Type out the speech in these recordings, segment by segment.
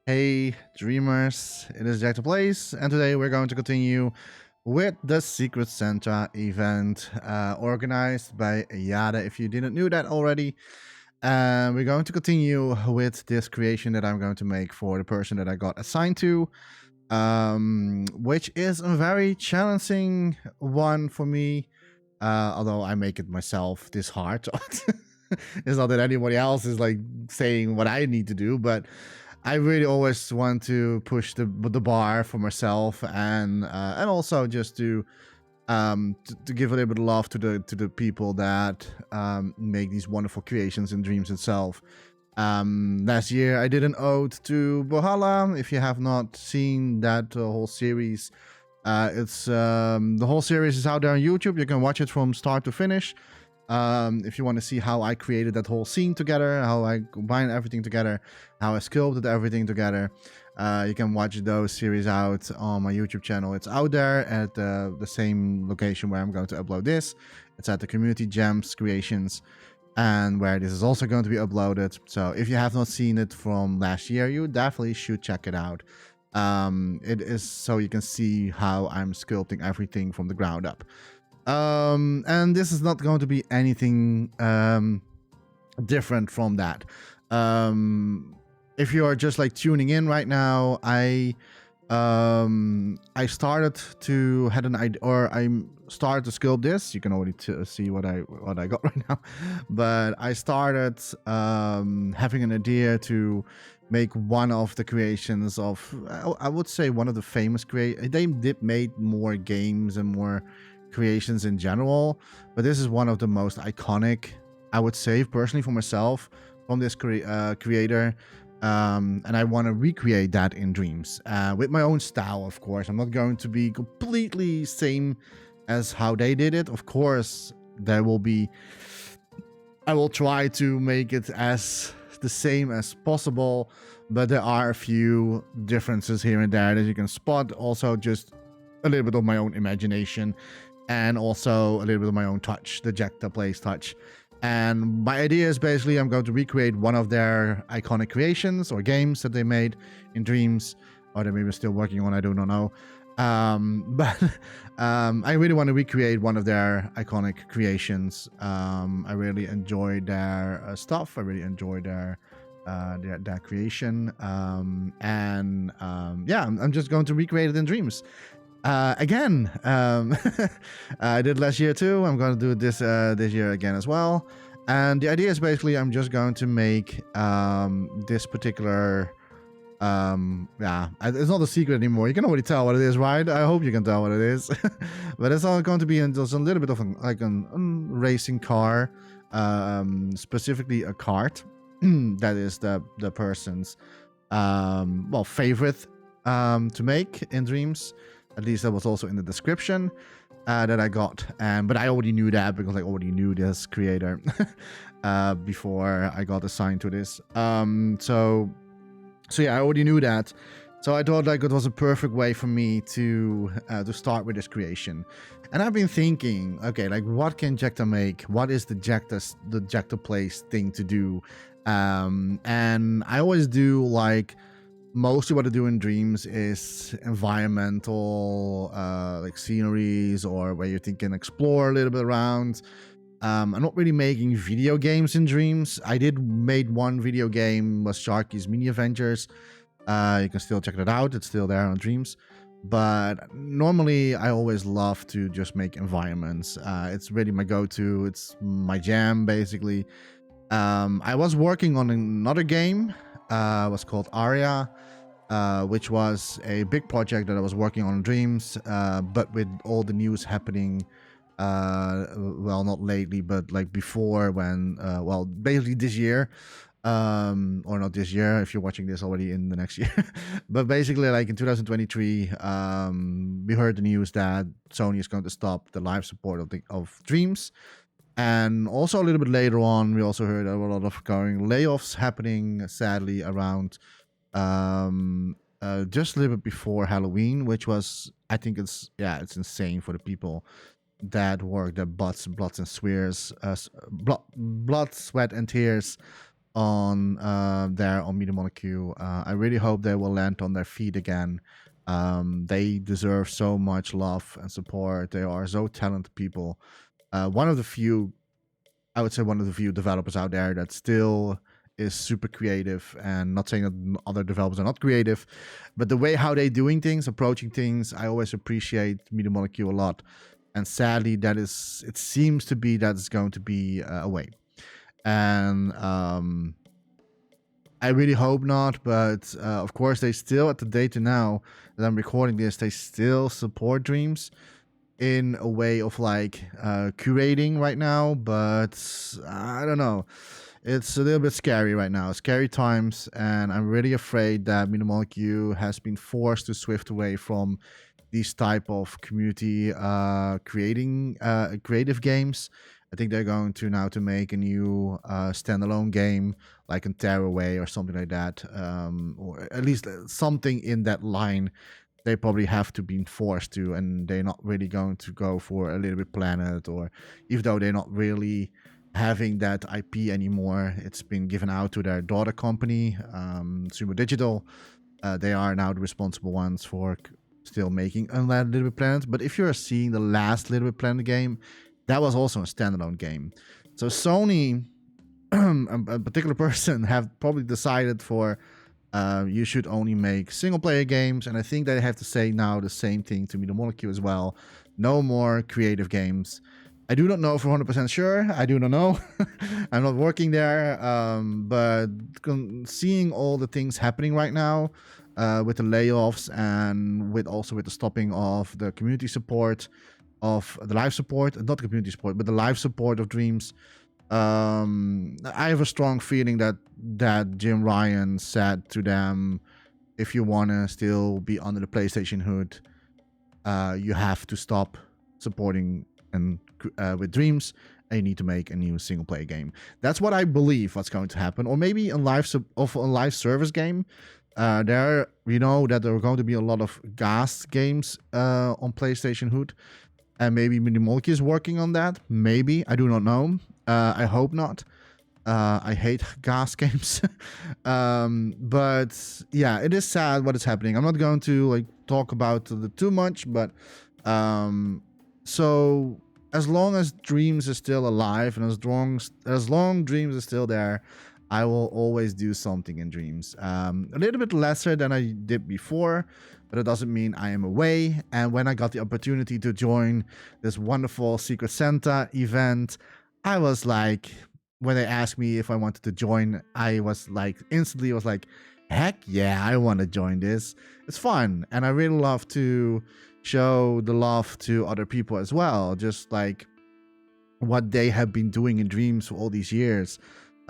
Hey dreamers, it is Jechta Place, and today we're going to continue with the Secret Santa event organized by YahDeh. If you didn't know that already, we're going to continue with this creation that I'm going to make for the person that I got assigned to, which is a very challenging one for me, although I make it myself this hard. It's not that anybody else is like saying what I need to do, but I really always want to push the bar for myself, and also just to give a little bit of love to the people that make these wonderful creations in Dreams itself. Last year I did an ode to Valhalla. If you have not seen that whole series, it's the whole series is out there on YouTube. You can watch it from start to finish. If you want to see how I created that whole scene together, how I combined everything together, how I sculpted everything together, you can watch those series out on my YouTube channel. It's out there at the same location where I'm going to upload this. It's at the Community Gems Creations, and where this is also going to be uploaded. So if you have not seen it from last year, you definitely should check it out. It is so you can see how I'm sculpting everything from the ground up. And this is not going to be anything different from that. If you are just like tuning in right now, I started to had an idea, or I started to sculpt this. You can already see what I got right now, but I started having an idea to make one of the creations of, I would say, one of the famous they did made more games and more creations in general, but this is one of the most iconic, I would say, personally for myself, from this creator, and I want to recreate that in Dreams with my own style. Of course, I'm not going to be completely same as how they did it. Of course, there will be, I will try to make it as the same as possible, but there are a few differences here and there that you can spot. Also, just a little bit of my own imagination, and also a little bit of my own touch, the Jechta Place touch. And my idea is basically I'm going to recreate one of their iconic creations or games that they made in Dreams, or they maybe still working on, I do not know. But I really want to recreate one of their iconic creations. I really enjoy their stuff. I really enjoy their creation. Yeah, I'm just going to recreate it in Dreams. Again, I did last year too. I'm going to do this this year again as well. And the idea is basically I'm just going to make this particular, yeah, it's not a secret anymore. You can already tell what it is, right? I hope you can tell what it is. But it's all going to be just a little bit of like a racing car, specifically a kart. That is the person's well, favorite to make in Dreams. At least that was also in the description that I got. But I already knew that because I already knew this creator before I got assigned to this. So yeah, I already knew that. So I thought like it was a perfect way for me to start with this creation. And I've been thinking, okay, like what can Jechta make? What is the Jechta Place thing to do? And I always do like, mostly what I do in Dreams is environmental, like sceneries, or where you can explore a little bit around. I'm not really making video games in Dreams. I did made one video game, was Sharky's Mini Adventures. You can still check that out. It's still there on Dreams. But normally I always love to just make environments. It's really my go-to. It's my jam, basically. I was working on another game. It was called Aria, which was a big project that I was working on in Dreams, but with all the news happening, well, not lately, but like before, when, well, basically this year, or not this year, if you're watching this already in the next year, but basically like in 2023, we heard the news that Sony is going to stop the live support of Dreams. And also a little bit later on, we also heard a lot of layoffs happening, sadly, around just a little bit before Halloween, which was, I think it's insane for the people that work their blood, sweat, and tears on there on Media Molecule. I really hope they will land on their feet again. They deserve so much love and support. They are so talented people. One of the few, I would say, one of the few developers out there that still is super creative. And not saying that other developers are not creative, but the way how they doing things, approaching things, I always appreciate Media Molecule a lot. And sadly, it seems to be that it's going to be away. And I really hope not, but of course they still, at the day to now that I'm recording this, they still support Dreams in a way of like curating right now, but I don't know. It's a little bit scary right now, scary times, and I'm really afraid that Media Molecule has been forced to shift away from these type of community creating creative games. I think they're going to now to make a new standalone game like in Tearaway or something like that, or at least something in that line. They probably have to be forced to, and they're not really going to go for a Little Bit Planet, or even though they're not really having that IP anymore, it's been given out to their daughter company, Sumo Digital. They are now the responsible ones for still making Unlimited Little Bit Planet. But if you're seeing the last Little Bit Planet game, that was also a standalone game. So Sony, a particular person, have probably decided for you should only make single player games, and I think they have to say now the same thing to Media Molecule as well. No more creative games. I do not know for 100% sure. I do not know. I'm not working there, but seeing all the things happening right now with the layoffs and with the stopping of the community support, of the live support, not the community support, but the live support of Dreams. I have a strong feeling that Jim Ryan said to them, if you want to still be under the PlayStation hood, you have to stop supporting and with Dreams, and you need to make a new single player game. That's what I believe what's going to happen. Or maybe a live service game. That there are going to be a lot of gas games on PlayStation hood. And maybe Media Molecule is working on that. Maybe. I do not know. I hope not. I hate gas games. But yeah, it is sad what is happening. I'm not going to talk about it too much, but so as long as Dreams is still alive, and as long Dreams is still there, I will always do something in Dreams. A little bit lesser than I did before, but it doesn't mean I am away. And when I got the opportunity to join this wonderful Secret Santa event, I was like, when they asked me if I wanted to join, I was like, instantly was like, heck yeah, I want to join this. It's fun. And I really love to show the love to other people as well. Just like what they have been doing in Dreams for all these years.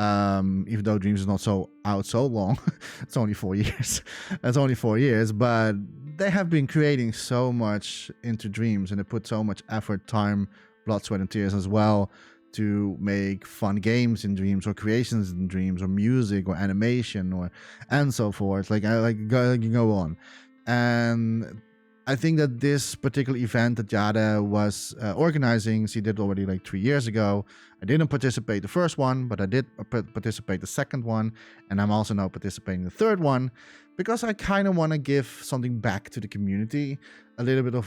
Even though Dreams is not so long, it's only 4 years. It's only 4 years, but they have been creating so much into Dreams, and they put so much effort, time, blood, sweat, and tears as well to make fun games in Dreams, or creations in Dreams, or music, or animation, and so forth. Go on. And I think that this particular event that YahDeh was organizing, she did already 3 years ago. I didn't participate the first one, but I did participate the second one, and I'm also now participating the third one, because I kind of want to give something back to the community, a little bit of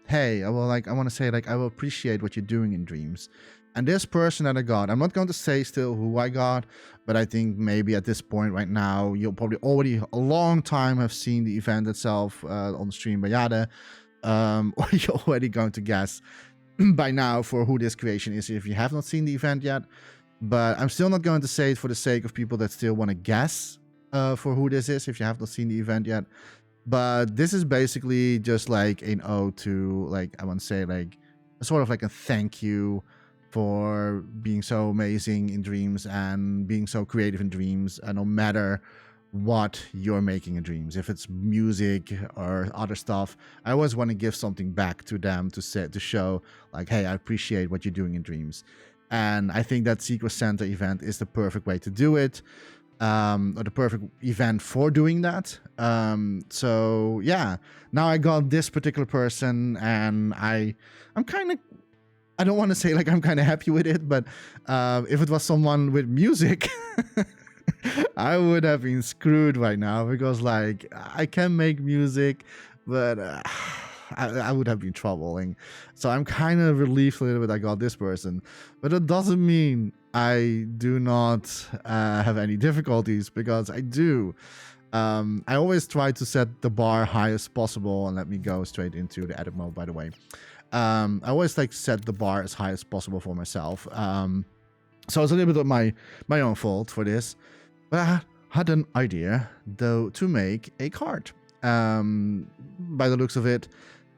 hey, I want to say I will appreciate what you're doing in Dreams. And this person that I got, I'm not going to say still who I got, but I think maybe at this point right now, you'll probably already a long time have seen the event itself on the stream by YahDeh, or you're already going to guess by now for who this creation is if you have not seen the event yet. But I'm still not going to say it for the sake of people that still want to guess for who this is if you have not seen the event yet. But this is basically just an ode to, I want to say, a sort of a thank you for being so amazing in Dreams and being so creative in Dreams, and no matter what you're making in Dreams, if it's music or other stuff, I always want to give something back to them to show hey, I appreciate what you're doing in Dreams. And I think that Secret Santa event is the perfect way to do it, or the perfect event for doing that. So yeah, now I got this particular person, and I'm kind of, I don't want to say I'm kind of happy with it, but if it was someone with music, I would have been screwed right now because like I can make music, but I would have been troubling. So I'm kind of relieved a little bit I got this person, but it doesn't mean I do not have any difficulties, because I do. I always try to set the bar high as possible, and let me go straight into the edit mode, by the way. I always like set the bar as high as possible for myself. So it's a little bit of my own fault for this, but I had an idea though to make a card. By the looks of it,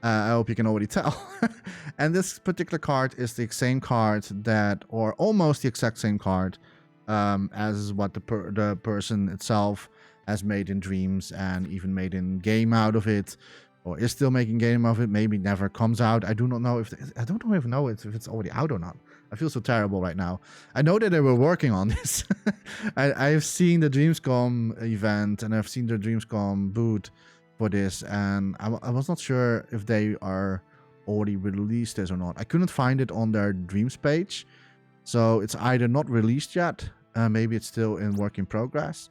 I hope you can already tell. And this particular card is the same card that, or almost the exact same card, as what the person itself has made in Dreams, and even made in game out of it, or is still making game of it. Maybe never comes out. I do not know if if it's already out or not. I feel so terrible right now. I know that they were working on this. I've seen the Dreamscom event, and I've seen the Dreamscom boot for this, and I was not sure if they are already released this or not. I couldn't find it on their Dreams page, so it's either not released yet, maybe it's still in work in progress,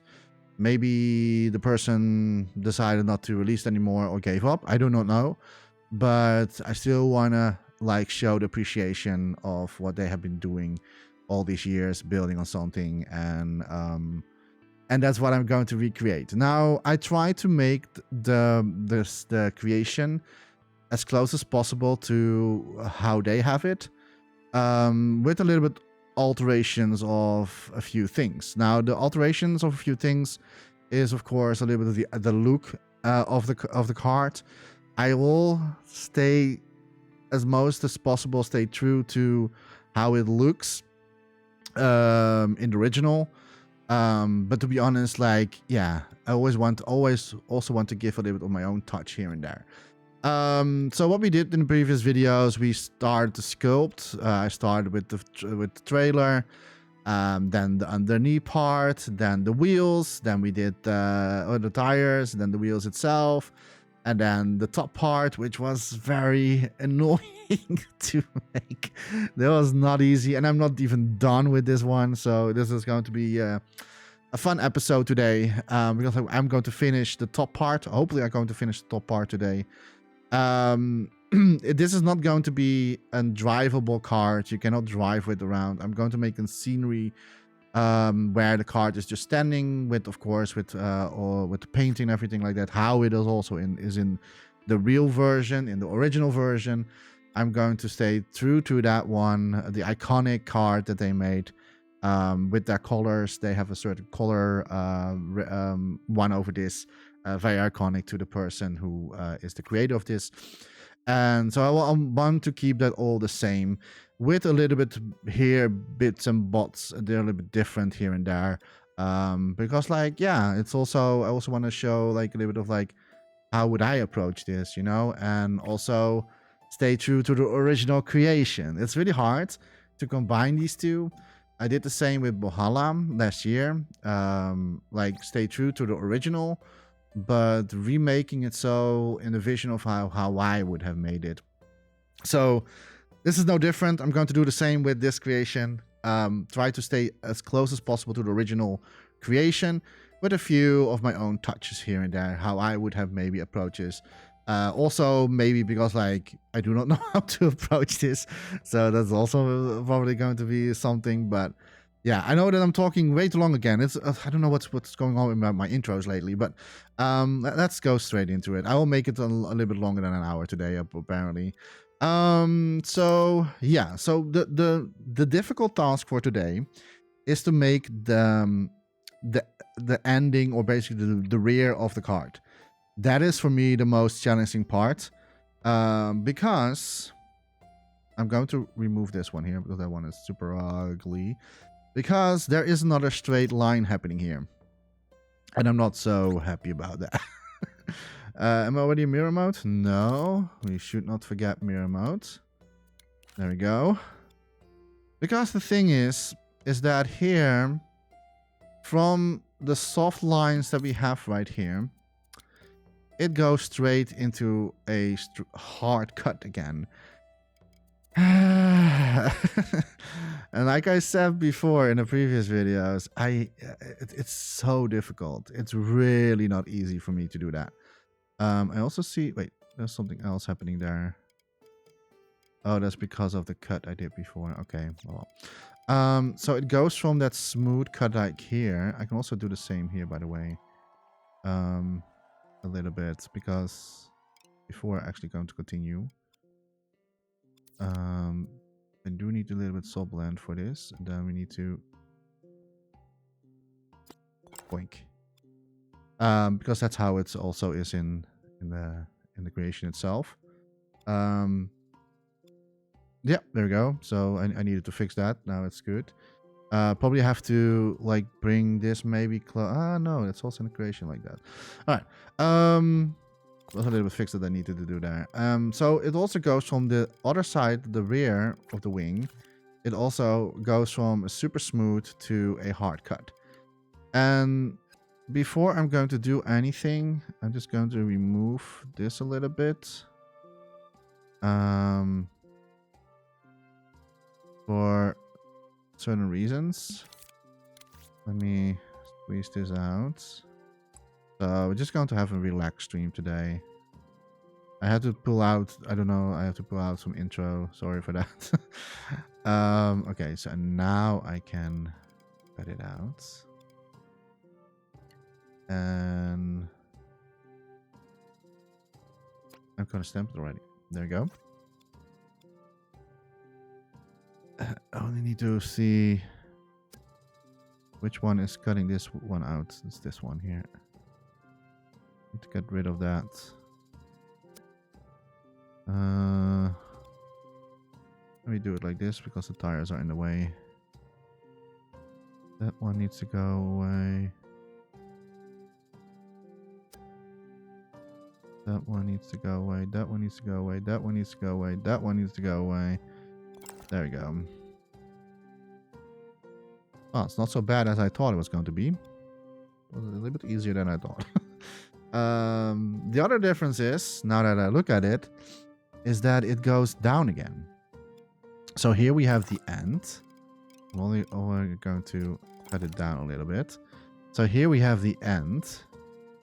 maybe the person decided not to release it anymore or gave up. I do not know, but I still wanna like show the appreciation of what they have been doing all these years, building on something, and that's what I'm going to recreate. Now, I try to make the creation as close as possible to how they have it, with a little bit alterations of a few things. Now, the alterations of a few things is, of course, a little bit of the look of the card. I will stay as most as possible, stay true to how it looks in the original. But to be honest, like, yeah, I always also want to give a little bit of my own touch here and there. So what we did in the previous videos, we started to sculpt. I started with the trailer, then the underneath part, then the wheels, then we did the tires, then the wheels itself, and then the top part, which was very annoying to make. That was not easy, and I'm not even done with this one, so this is going to be a fun episode today, because I'm going to finish the top part. Hopefully I'm going to finish the top part today. This is not going to be a drivable card. You cannot drive it around. I'm going to make a scenery where the card is just standing, with, of course, with the painting and everything like that. How it is also is in the real version, in the original version. I'm going to stay true to that one, the iconic card that they made, with their colors. They have a certain color one over this, very iconic to the person who is the creator of this. And so I want to keep that all the same, with a little bit here, bits and bots, they're a little bit different here and there, because, like, yeah, it's also, I also want to show like a little bit of like how would I approach this, you know, and also stay true to the original creation. It's really hard to combine these two. I did the same with Valhalla last year, like stay true to the original, but remaking it so in the vision of how I would have made it. So this is no different. I'm going to do the same with this creation. Try to stay as close as possible to the original creation, with a few of my own touches here and there, how I would have maybe approached this. Also, maybe because, like, I do not know how to approach this, so that's also probably going to be something. But yeah, I know that I'm talking way too long again. It's I don't know what's going on with my intros lately, but let's go straight into it. I will make it a little bit longer than an hour today, apparently. So yeah, so the difficult task for today is to make the ending, or basically the rear of the card. That is for me the most challenging part, because I'm going to remove this one here because that one is super ugly, because there is another straight line happening here, and I'm not so happy about that. Am I already in mirror mode? No, we should not forget mirror mode. There we go. Because the thing is that here, from the soft lines that we have right here, it goes straight into a hard cut again. And like I said before in the previous videos, it's so difficult. It's really not easy for me to do that. I also see, wait, there's something else happening there. Oh, that's because of the cut I did before. Okay, well. So it goes from that smooth cut like here. I can also do the same here, by the way. A little bit, because before actually going to continue, I do need a little bit soul blend for this. And then we need to boink. Because that's how it also is in the creation itself. Yeah, there we go. So I needed to fix that. Now it's good. Probably have to like bring this maybe close. Ah, no, it's also in the creation like that. All right. There's a little bit fixed that I needed to do there. So it also goes from the other side, the rear of the wing. It also goes from a super smooth to a hard cut. And before I'm going to do anything, I'm just going to remove this a little bit. For certain reasons. Let me squeeze this out. So we're just going to have a relaxed stream today. I had to pull out, I don't know, I have to pull out some intro. Sorry for that. Okay, so now I can cut it out. And I'm going to stamp it already. There we go. I only need to see which one is cutting this one out. It's this one here. Need to get rid of that. Let me do it like this because the tires are in the way. That one needs to go away. That one needs to go away. That one needs to go away. That one needs to go away. That one needs to go away. There we go. Oh, it's not so bad as I thought it was going to be. It was a little bit easier than I thought. The other difference is, now that I look at it, is that it goes down again. So here we have the end. I'm only going to cut it down a little bit. So here we have the end.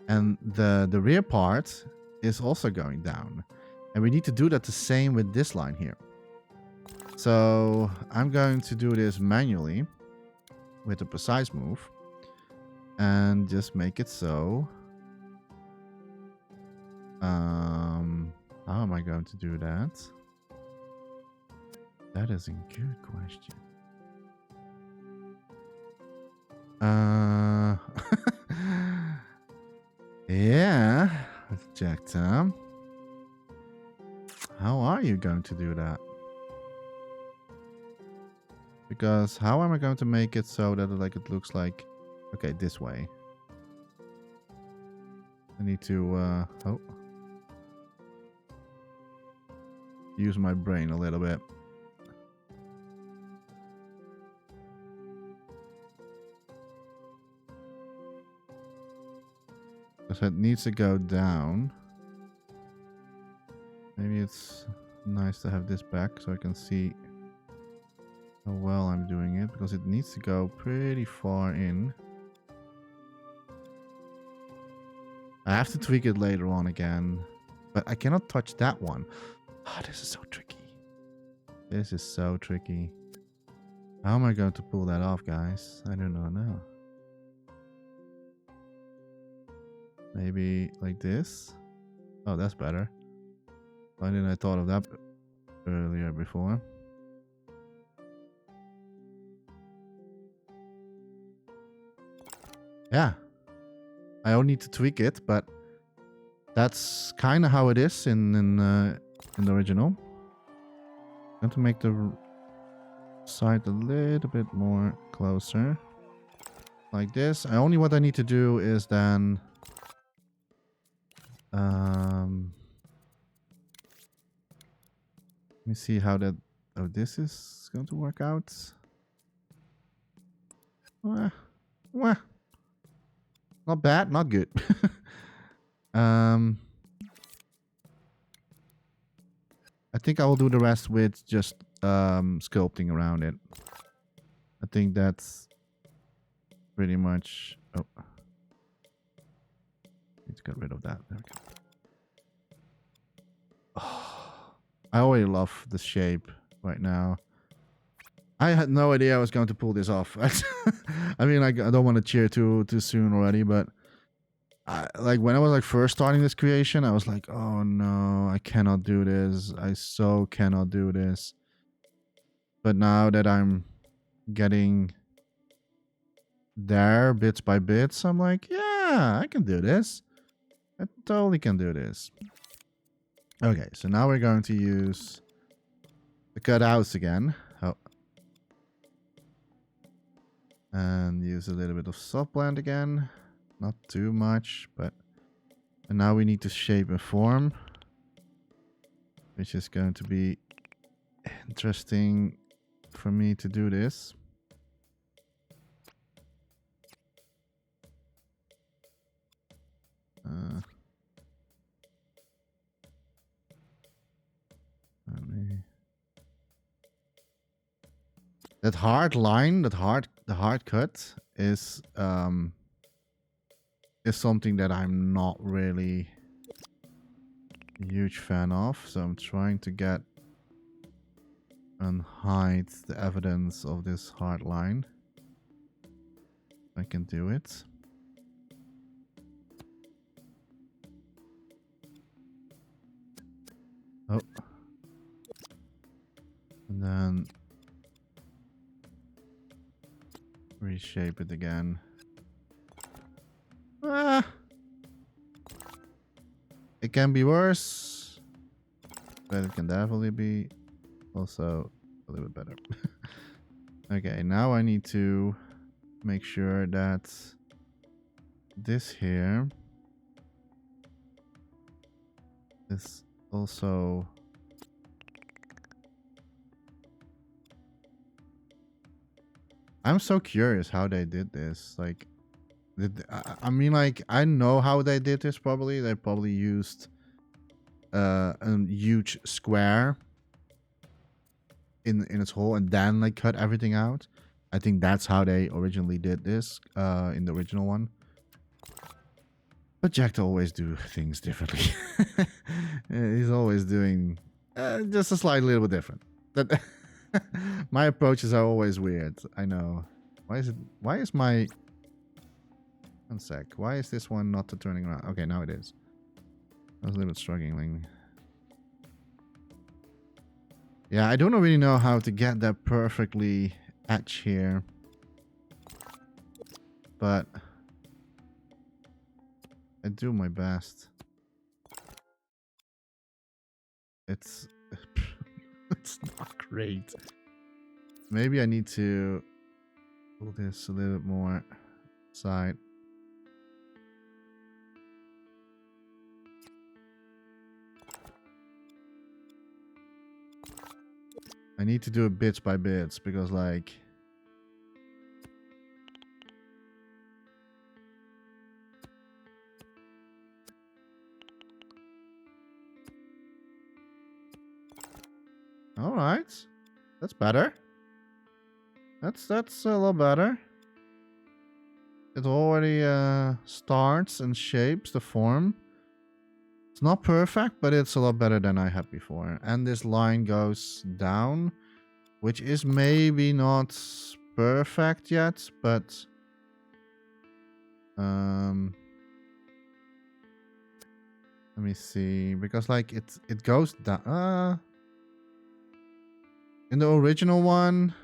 And the rear part is also going down. And we need to do that the same with this line here. So I'm going to do this manually with a precise move and just make it so. How am I going to do that? That is a good question. Yeah, Jechta. How are you going to do that? Because how am I going to make it so that it looks like, okay, this way. I need to use my brain a little bit. Because it needs to go down. Maybe it's nice to have this back so I can see how well I'm doing it, because it needs to go pretty far in. I have to tweak it later on again, but I cannot touch that one. Oh, this is so tricky. This is so tricky. How am I going to pull that off, guys? I don't know now. Maybe like this? Oh, that's better. Why didn't I thought of that earlier before? Yeah. I only need to tweak it, but that's kind of how it is in the original. I'm going to make the side a little bit more closer. Like this. What I need to do is then let me see how this is going to work out. Well, not bad, not good. I think I will do the rest with just sculpting around it. I think that's pretty much... Oh. Need to get rid of that. There we go. Oh, I already love the shape right now. I had no idea I was going to pull this off. I mean, like, I don't want to cheer too soon already, but like when I was like first starting this creation, I was like, oh no, I cannot do this. I so cannot do this. But now that I'm getting there bits by bits, I'm like, yeah, I can do this. I totally can do this. Okay, so now we're going to use the cutouts again. Oh. And use a little bit of soft blend again. Not too much, but... And now we need to shape and form. Which is going to be interesting for me to do this. That hard line, the hard cut is something that I'm not really a huge fan of. So I'm trying to get and hide the evidence of this hard line. I can do it. Oh. And then reshape it again. Ah! It can be worse, but it can definitely be also a little bit better. Okay, now I need to make sure that this here is also... I'm so curious how they did this. Like, I mean, like, I know how they did this probably. They probably used a huge square in its hole and then, like, cut everything out. I think that's how they originally did this in the original one. But Jechta always do things differently. He's always doing just a slightly little bit different. That my approaches are always weird. I know. Why is my... One sec. Why is this one not turning around? Okay, now it is. I was a little bit struggling. Yeah, I don't really know how to get that perfectly etch here. But I do my best. It's it's not great. Maybe I need to pull this a little bit more side. I need to do it bits by bits because, like, all right, that's better. That's a little better. It already starts and shapes the form. It's not perfect, but it's a lot better than I had before. And this line goes down, which is maybe not perfect yet, but let me see, because like it goes down. In the original one.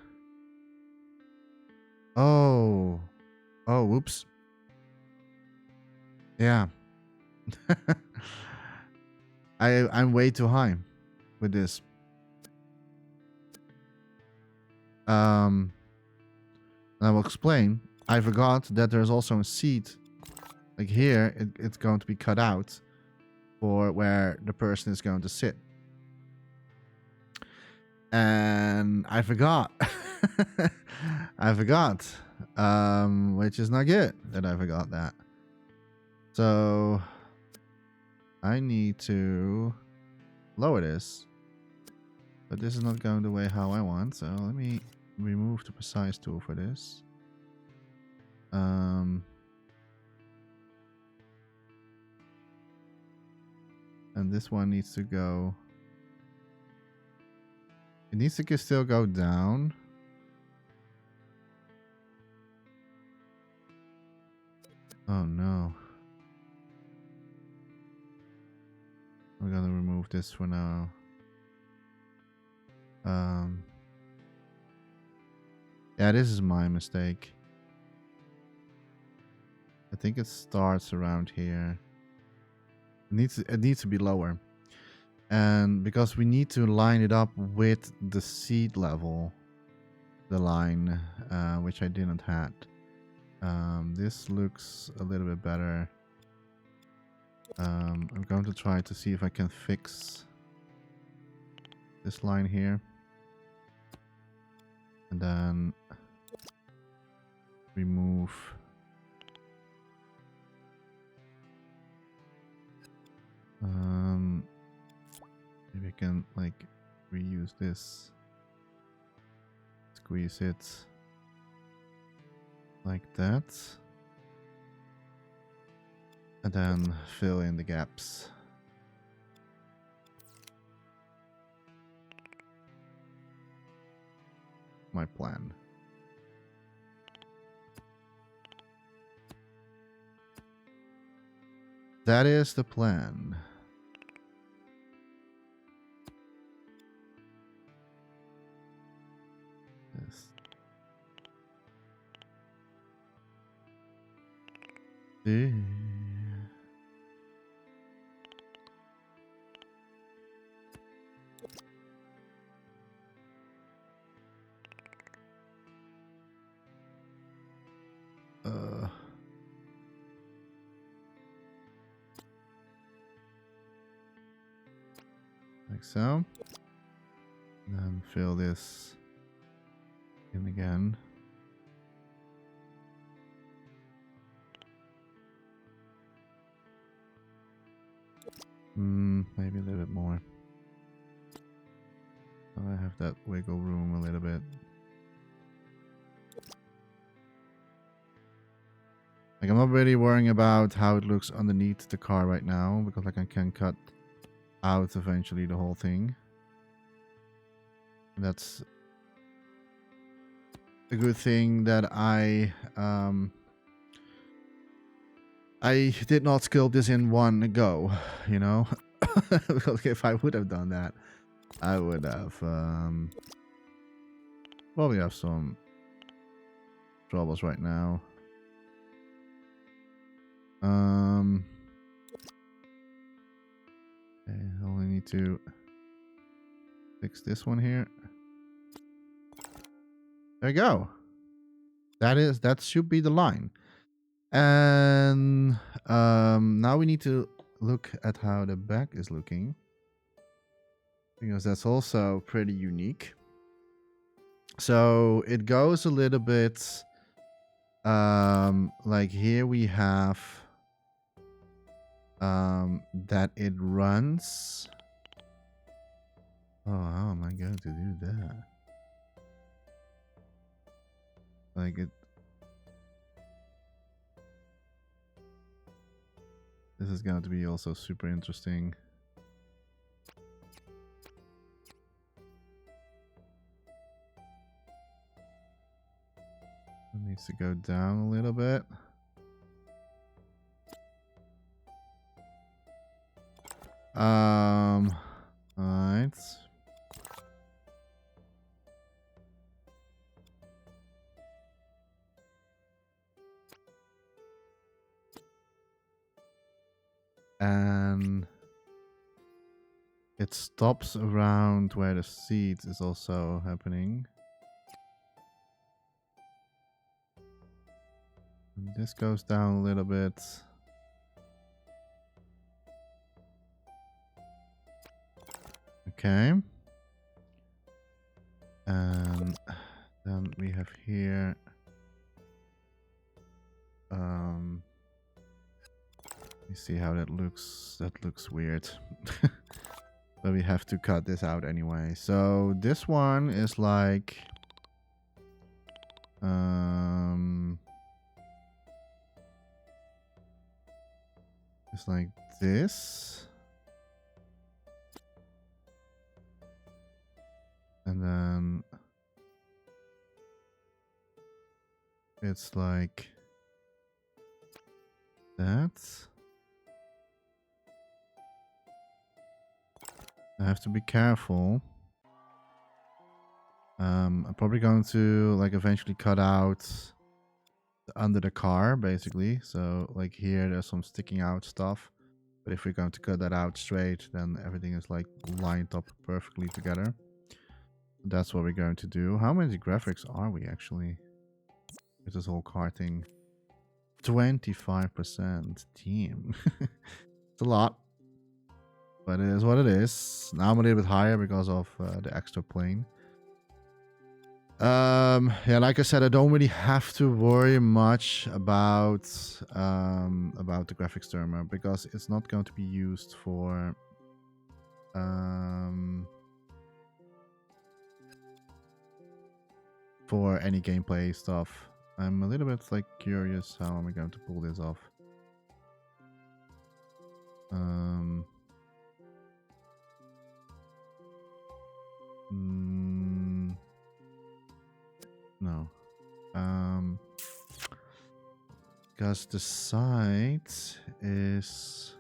Oh, whoops. Yeah. I'm way too high with this. I will explain. I forgot that there's also a seat. Like here, it's going to be cut out for where the person is going to sit. And I forgot. I forgot. Which is not good that I forgot that. So I need to lower this. But this is not going the way how I want, so let me remove the precise tool for this. And this one needs to go. It needs to still go down. Oh no. We're gonna remove this for now. Yeah, this is my mistake. I think it starts around here. It needs to be lower. And because we need to line it up with the seed level, the line, which I didn't have. This looks a little bit better. I'm going to try to see if I can fix this line here. And then remove maybe I can like reuse this, squeeze it like that, and then fill in the gaps. My plan. That is the plan. Yes. See. Like so. And then fill this in again. Maybe a little bit more. So I have that wiggle room a little bit. Like I'm not really worrying about how it looks underneath the car right now, because like I can cut out eventually the whole thing. And that's a good thing that I did not sculpt this in one go, you know. Because if I would have done that, I would have probably have some troubles right now. Okay, I only need to fix this one here. There you go. That should be the line. And now we need to look at how the back is looking, because that's also pretty unique. So it goes a little bit like here we have that it runs. Oh, how am I going to do that? Like it. This is going to be also super interesting. It needs to go down a little bit. Alright. And it stops around where the seed is also happening. And this goes down a little bit. Okay. And then we have here let me see how that looks. That looks weird. But we have to cut this out anyway. So this one is like it's like this. And then it's like that. I have to be careful. I'm probably going to like eventually cut out under the car, basically. So like here, there's some sticking out stuff. But if we're going to cut that out straight, then everything is like lined up perfectly together. That's what we're going to do. How many graphics are we actually with this whole car thing? 25% team. It's a lot, but it is what it is. Now I'm a little bit higher because of the extra plane. Yeah, like I said, I don't really have to worry much about the graphics terminal because it's not going to be used for any gameplay stuff. I'm a little bit like curious how am I going to pull this off. No. Because the side is...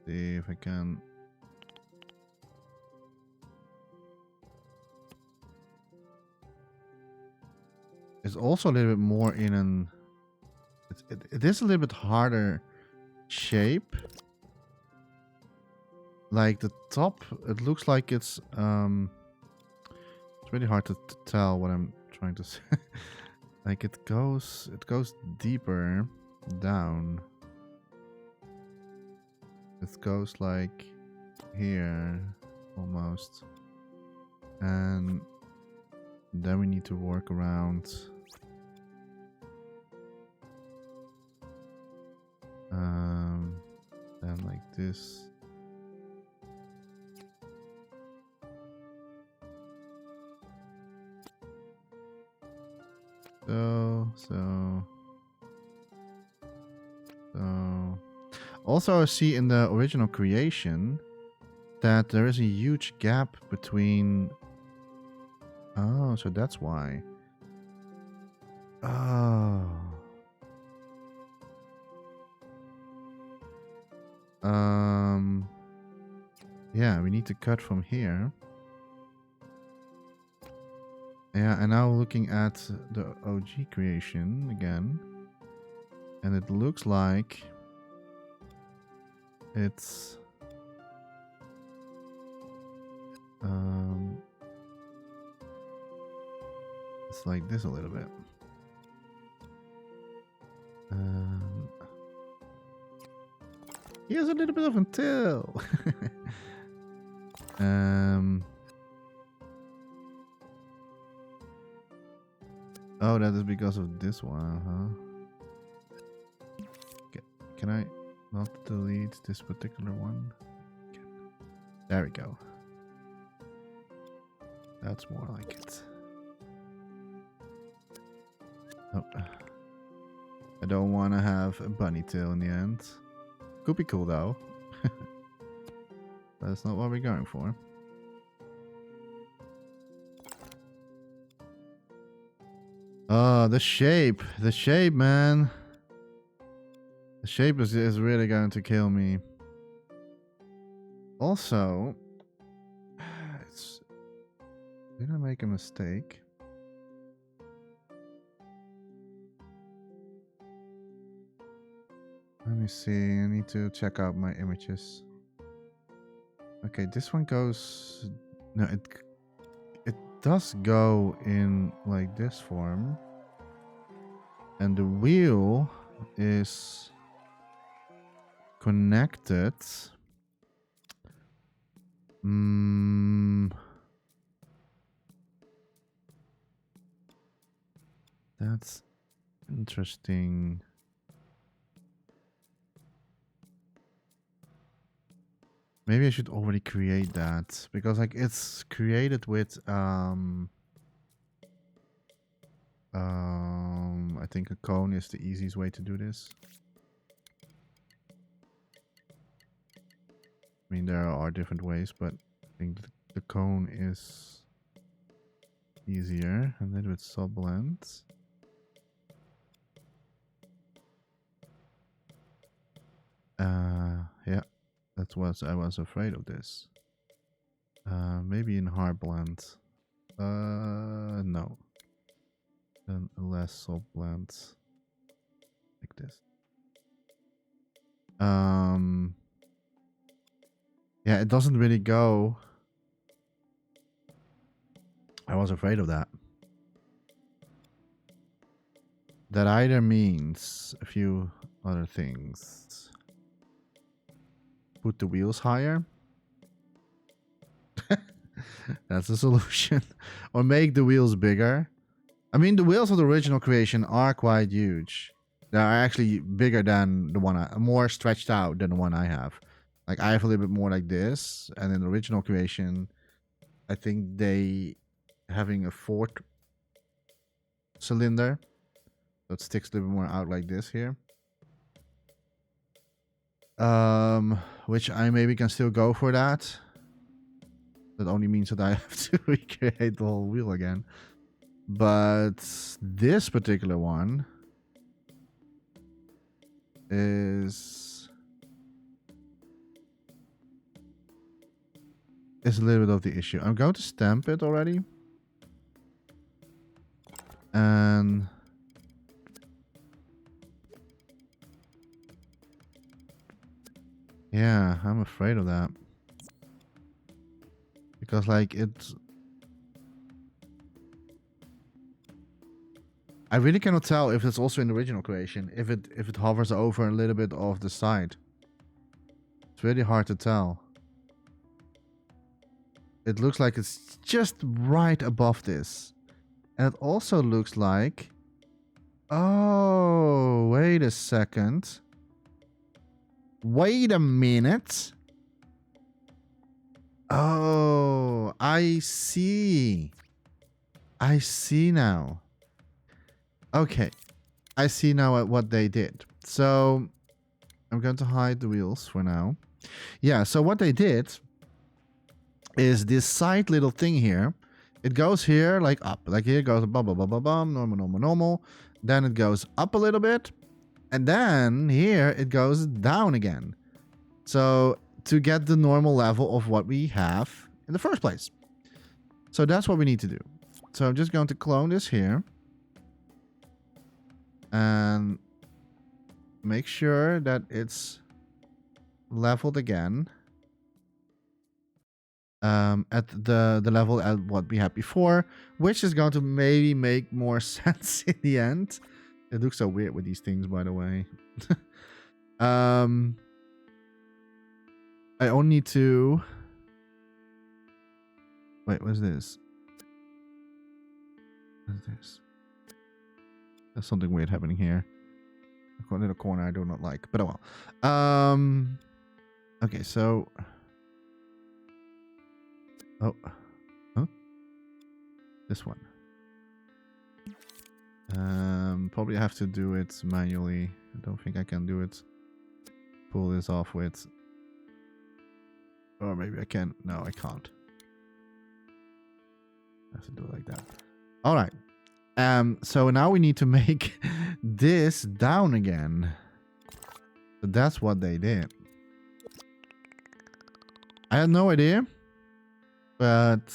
See if I can... It's also a little bit more in an... It is a little bit harder shape. Like the top, it looks like it's really hard to tell what I'm trying to say. Like it goes deeper down. It goes like here almost, and then we need to work around then like this. So. Also, I see in the original creation that there is a huge gap between... Oh, so that's why. Oh. Yeah, we need to cut from here. Yeah, and now looking at the OG creation again. And it looks like it's like this a little bit. He has a little bit of a tail. Oh, that is because of this one, huh? Can I not delete this particular one? There we go. That's more like it. Oh. I don't want to have a bunny tail in the end. Could be cool though. That's not what we're going for. Oh, the shape, man. The shape is really going to kill me. Also, did I make a mistake? Let me see. I need to check out my images. Okay, this one goes... No, it does go in like this form. And the wheel is connected. That's interesting. Maybe I should already create that because like it's created with I think a cone is the easiest way to do this. I mean, there are different ways, but I think the cone is easier. And then with subblends. Yeah, that's what I was afraid of this. Maybe in hard blend. No. Then less subblends. Like this. Yeah, it doesn't really go. I was afraid of that. That either means a few other things. Put the wheels higher. That's the solution. Or make the wheels bigger. I mean, the wheels of the original creation are quite huge. They are actually bigger than the one, more stretched out than the one I have. Like, I have a little bit more like this. And in the original creation, I think they having a fourth cylinder. So it sticks a little bit more out like this here. Which I maybe can still go for that. That only means that I have to recreate the whole wheel again. But this particular one is a little bit of the issue. I'm going to stamp it already. And yeah, I'm afraid of that. Because like it's... I really cannot tell if it's also in the original creation. If it hovers over a little bit of the side. It's really hard to tell. It looks like it's just right above this. And it also looks like... Oh, wait a second. Wait a minute. Oh, I see. I see now. Okay. I see now what they did. So, I'm going to hide the wheels for now. Yeah, so what they did is this side little thing here. It goes here like up. Like here goes bum, bum, bum, bum, bum, normal, normal, normal. Then it goes up a little bit. And then here it goes down again. So to get the normal level of what we have in the first place. So that's what we need to do. So I'm just going to clone this here. And make sure that it's leveled again. At the level at what we had before. Which is going to maybe make more sense in the end. It looks so weird with these things, by the way. I only need to... Wait, what's this? What's this? There's something weird happening here. A little corner I do not like, but oh well. Okay, so... Oh. Huh? This one. Probably have to do it manually. I don't think I can do it. Pull this off with... Or maybe I can. No, I can't. I have to do it like that. Alright. So now we need to make this down again. So that's what they did. I had no idea. But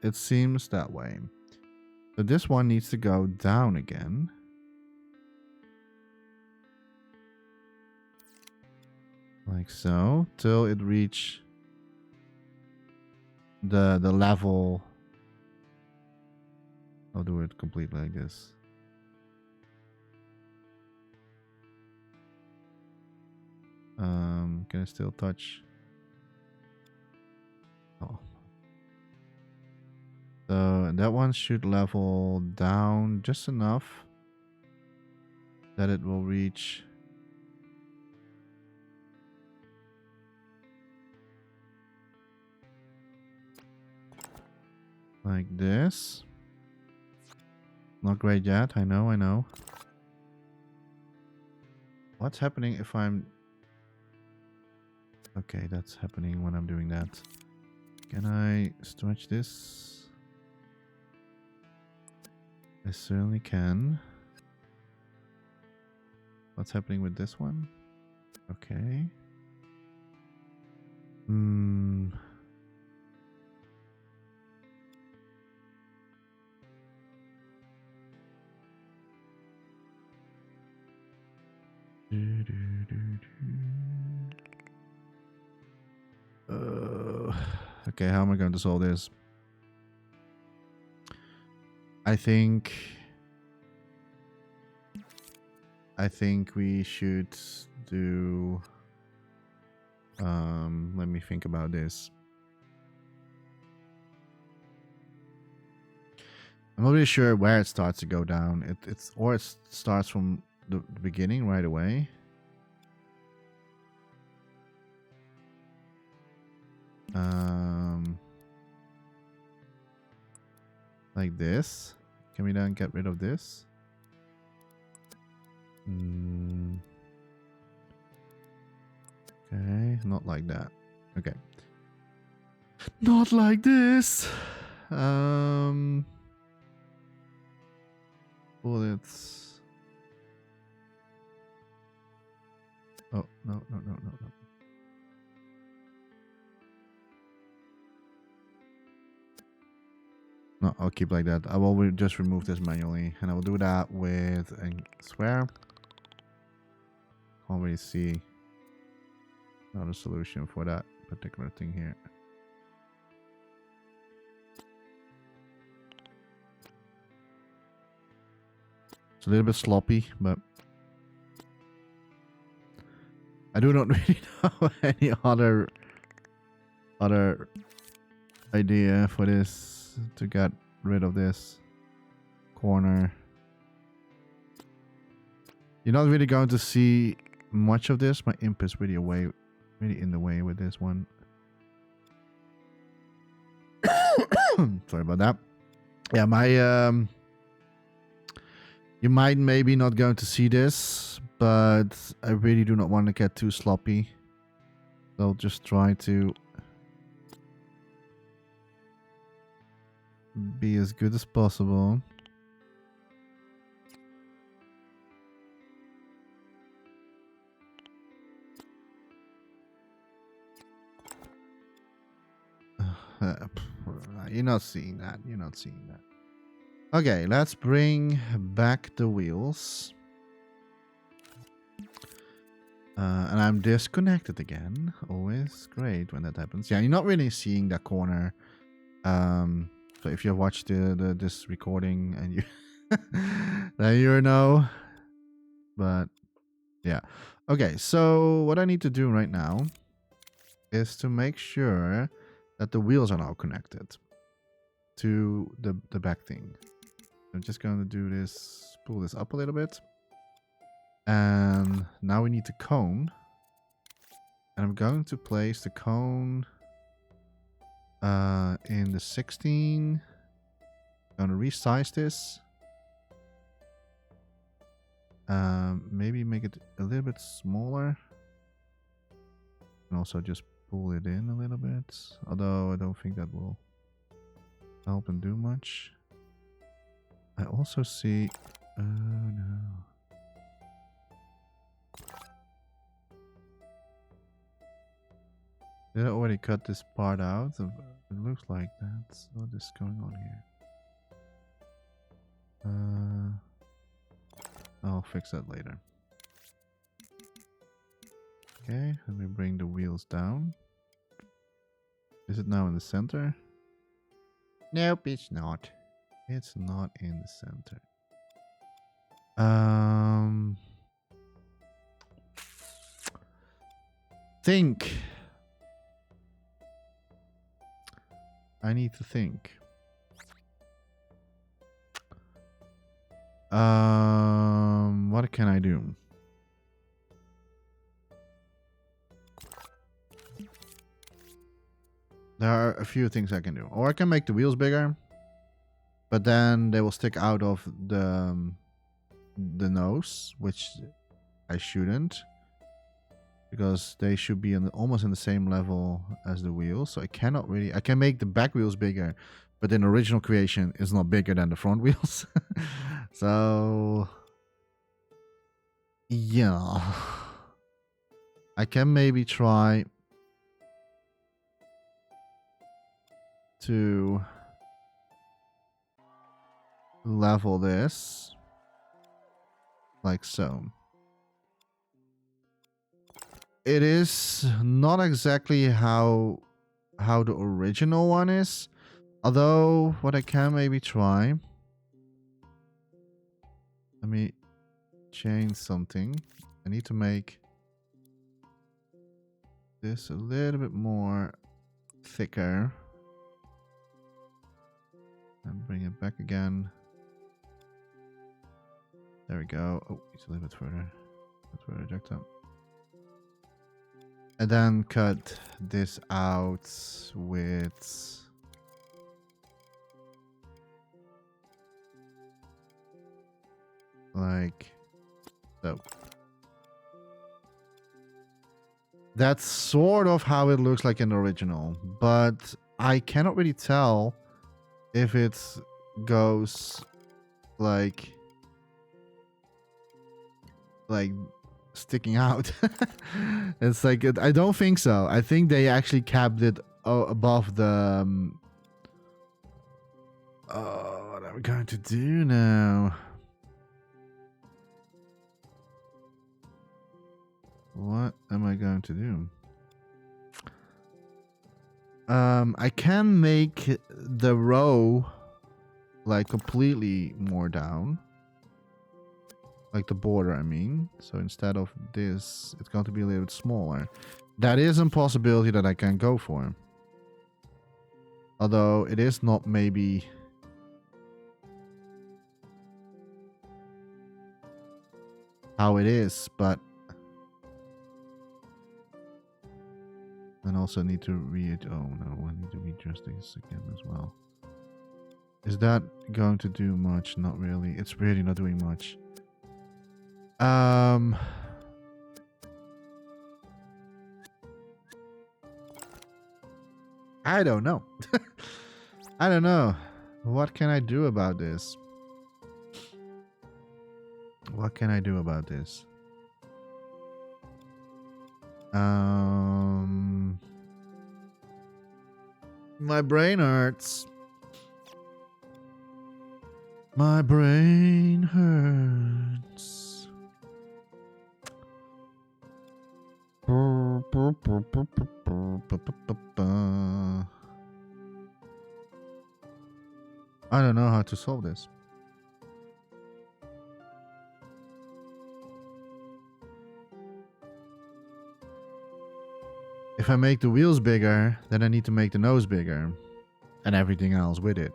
it seems that way. So this one needs to go down again. Like so. Till it reach the level. I'll do it completely like this. Can I still touch? Oh. So that one should level down just enough that it will reach Like this. Not great yet. I know. What's happening if I'm... Okay, that's happening when I'm doing that. Can I stretch this? I certainly can. What's happening with this one? Okay. Okay, how am I going to solve this? I think we should do... let me think about this. I'm not really sure where it starts to go down. It starts from the beginning right away. Like this. Can we then get rid of this? Okay, not like that. Okay. Not like this. Bullets. Oh, no. No, I'll keep like that. I will just remove this manually, and I will do that with a square. Can't really see another solution for that particular thing here. It's a little bit sloppy, but I do not really know any other idea for this to get rid of this corner. You're not really going to see much of this. My imp is really in the way with this one. Sorry about that. Yeah, my you might maybe not going to see this, but I really do not want to get too sloppy. So I'll just try to be as good as possible. You're not seeing that. Okay, let's bring back the wheels. And I'm disconnected again. Always great when that happens. Yeah, you're not really seeing that corner. So if you watched this recording and you then you know. But yeah. Okay, so what I need to do right now is to make sure that the wheels are now connected to the back thing. I'm just going to do this, pull this up a little bit. And now we need the cone. And I'm going to place the cone in the 16. I'm going to resize this. Maybe make it a little bit smaller. And also just pull it in a little bit. Although I don't think that will help and do much. I also see... Oh no. Did I already cut this part out? It looks like that's what is going on here. I'll fix that later. Okay, let me bring the wheels down. Is it now in the center? Nope, it's not. It's not in the center. Think. I need to think. What can I do? There are a few things I can do. Or I can make the wheels bigger. but then they will stick out of the nose, which I shouldn't, because they should be almost in the same level as the wheels. So I cannot really. I can make the back wheels bigger, but in original creation, it's not bigger than the front wheels. So yeah, I can maybe try to level this like so. It is not exactly how the original one is, although what I can maybe try. Let me change something. I need to make this a little bit more thicker and bring it back again. There we go. Oh, it's a little bit further. That's where Jechta. And then cut this out with like so. That's sort of how it looks like in the original, but I cannot really tell if it goes like sticking out. It's like I don't think so. I think they actually capped it above the what are we going to do now? What am I going to do? I can make the row like completely more down. Like the border, I mean. So instead of this, it's going to be a little bit smaller. That is a possibility that I can go for. Although it is not maybe how it is, but then also need to oh no, I need to readjust this again as well. Is that going to do much? Not really. It's really not doing much. I don't know. I don't know. What can I do about this? What can I do about this? My brain hurts. My brain hurts. I don't know how to solve this. If I make the wheels bigger, then I need to make the nose bigger. And everything else with it.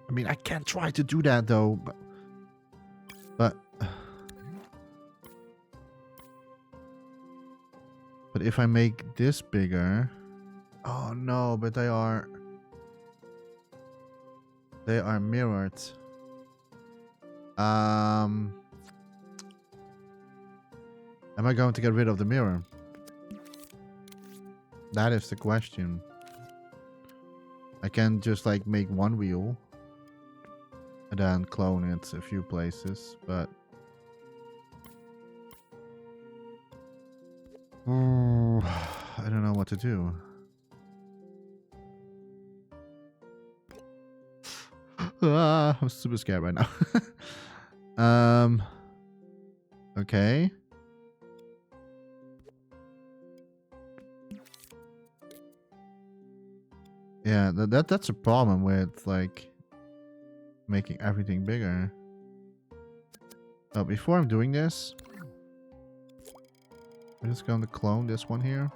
I mean, I can try to do that though. But if I make this bigger... Oh no, but they are mirrored. Am I going to get rid of the mirror? That is the question. I can just like make one wheel and then clone it a few places, but I don't know what to do. I'm super scared right now. Okay. Yeah, that's a problem with like making everything bigger. Oh, before I'm doing this, I'm just going to clone this one here.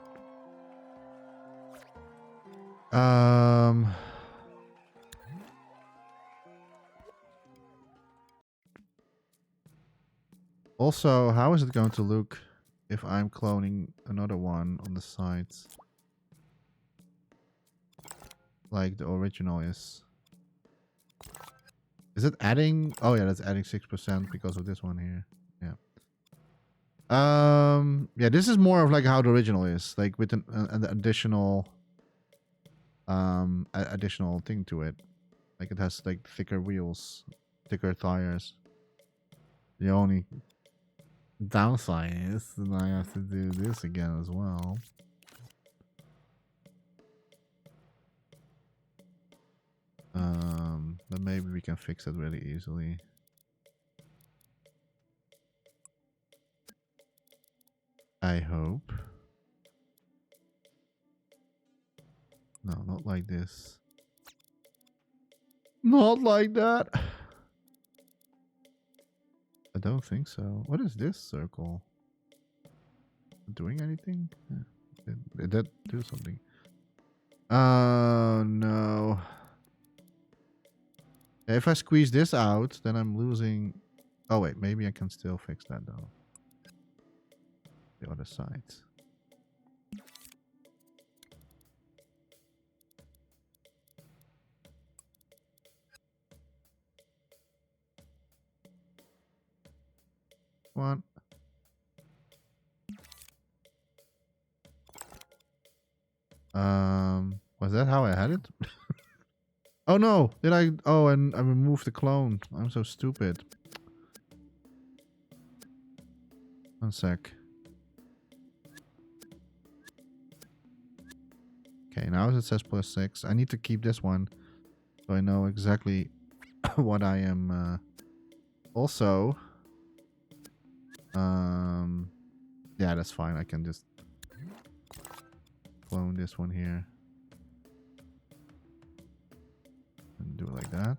Also, how is it going to look if I'm cloning another one on the sides? Like the original is. Is it adding? Oh yeah, that's adding 6% because of this one here. Yeah. Yeah, this is more of like how the original is, like with an additional additional thing to it. Like it has like thicker wheels, thicker tires. The only downside is that I have to do this again as well. But maybe we can fix it really easily. I hope. No, not like this. Not like that. I don't think so. What is this circle? Doing anything? Yeah. Did that do something? Oh no. If I squeeze this out, then I'm losing. Oh wait, maybe I can still fix that though. The other side. One. Was that how I had it? Oh no! Did I? Oh, and I removed the clone. I'm so stupid. One sec. Okay, now it says +6. I need to keep this one so I know exactly what I am. Also, yeah, that's fine. I can just clone this one here and do it like that.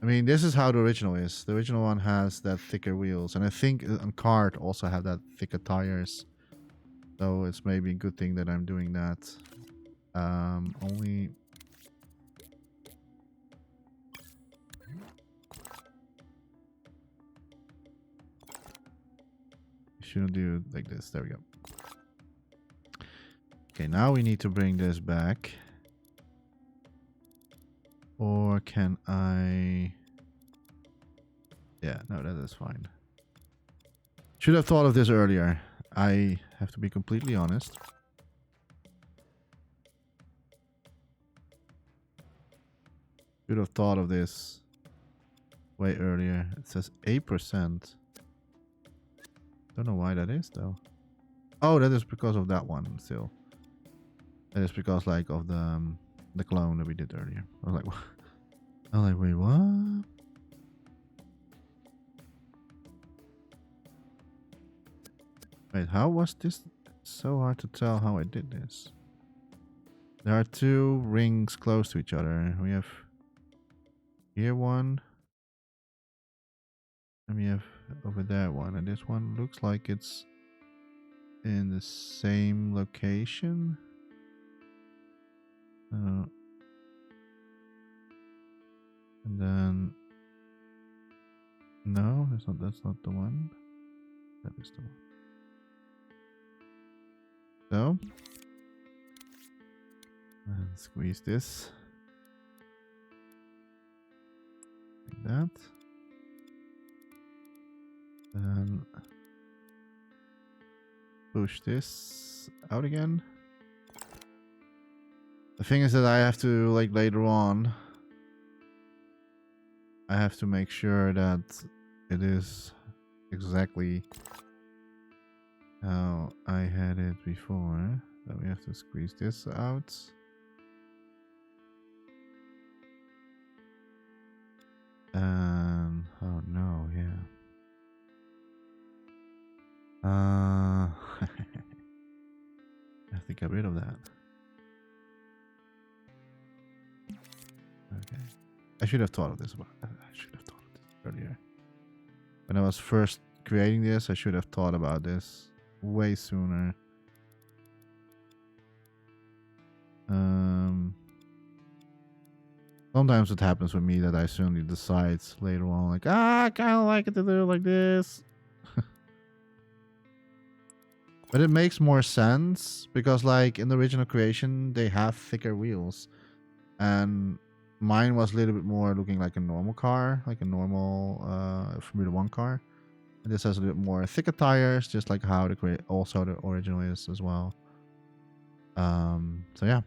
I mean, this is how the original is. The original one has that thicker wheels, and I think on kart also have that thicker tires. So it's maybe a good thing that I'm doing that. Only. Shouldn't do it like this. There we go. Okay, now we need to bring this back. Or can I... Yeah, no, that is fine. Should have thought of this earlier. I have to be completely honest. Should have thought of this way earlier. It says 8%. Don't know why that is though. Oh, that is because of that one still. That is because like of the clone that we did earlier. I was like, what? I was like, wait, what? Wait, how was this so hard to tell how I did this? There are two rings close to each other. We have here one. And we have over there one. And this one looks like it's in the same location. And then no, that's not the one. That is the one. So and squeeze this like that. Then push this out again. The thing is that I have to, like, later on, I have to make sure that it is exactly how I had it before. So we have to squeeze this out. And oh no, yeah. I have to get rid of that. Okay. I should have thought of this. I should have thought of this earlier. When I was first creating this, I should have thought about this way sooner. Sometimes it happens with me that I suddenly decide later on, like, I kind of like it to do it like this. But it makes more sense because, like, in the original creation, they have thicker wheels. and mine was a little bit more looking like a normal car, like a normal Formula One car. And this has a little bit more thicker tires, just like how also the original is as well. So yeah,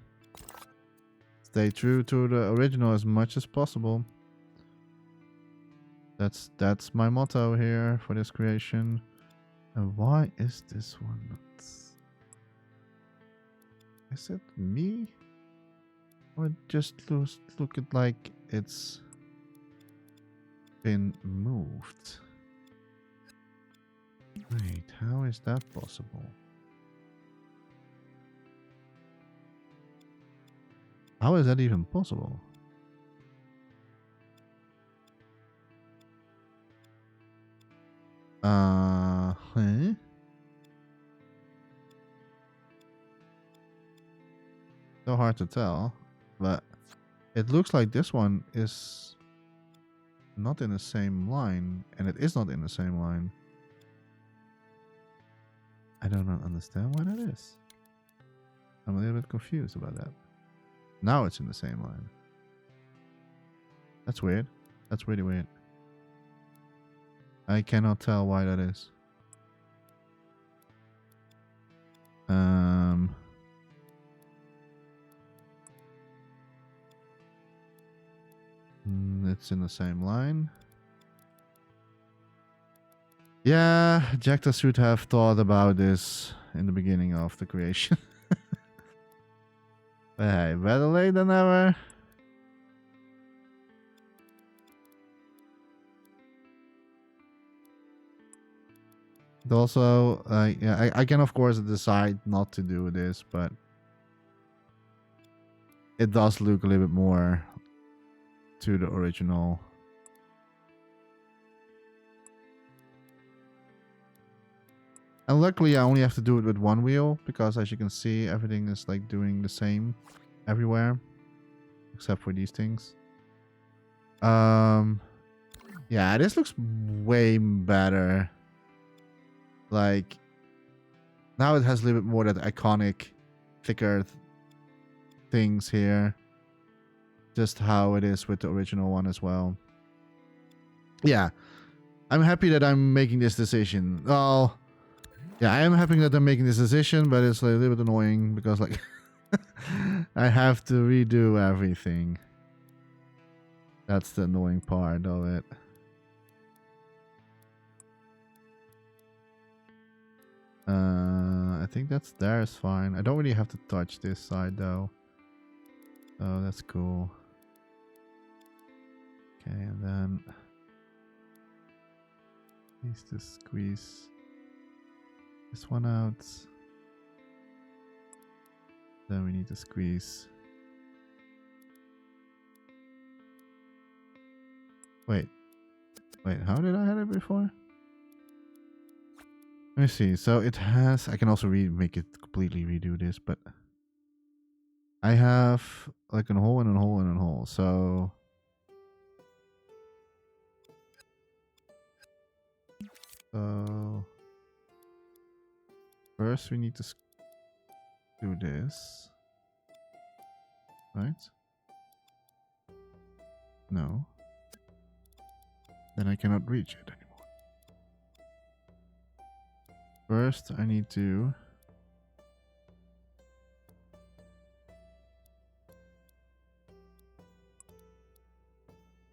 stay true to the original as much as possible. That's my motto here for this creation. And why is this one not? Is it me? Or just look it like it's been moved? Wait, how is that possible? How is that even possible? Huh? So hard to tell, but it looks like this one is not in the same line, and it is not in the same line. I do not understand why that is. I'm a little bit confused about that. Now it's in the same line. That's weird. That's really weird. I cannot tell why that is. It's in the same line. Yeah, Jechta should have thought about this in the beginning of the creation. But hey, better late than never. And also, yeah, I can of course decide not to do this, but it does look a little bit more to the original. And luckily I only have to do it with one wheel, because as you can see, everything is like doing the same everywhere, except for these things. Yeah, this looks way better. Like, now it has a little bit more that iconic, thicker things here. Just how it is with the original one as well. Yeah, I'm happy that I'm making this decision. Well, yeah, I am happy that I'm making this decision, but it's like a little bit annoying because like I have to redo everything. That's the annoying part of it. I think there is fine. I don't really have to touch this side though. Oh, that's cool. Okay, and then needs to squeeze this one out. Then we need to squeeze. Wait, how did I have it before? Let me see. So it has, I can also make it completely redo this, but I have like a hole and a hole and a hole. So first we need to do this, right? No. Then I cannot reach it anymore. First I need to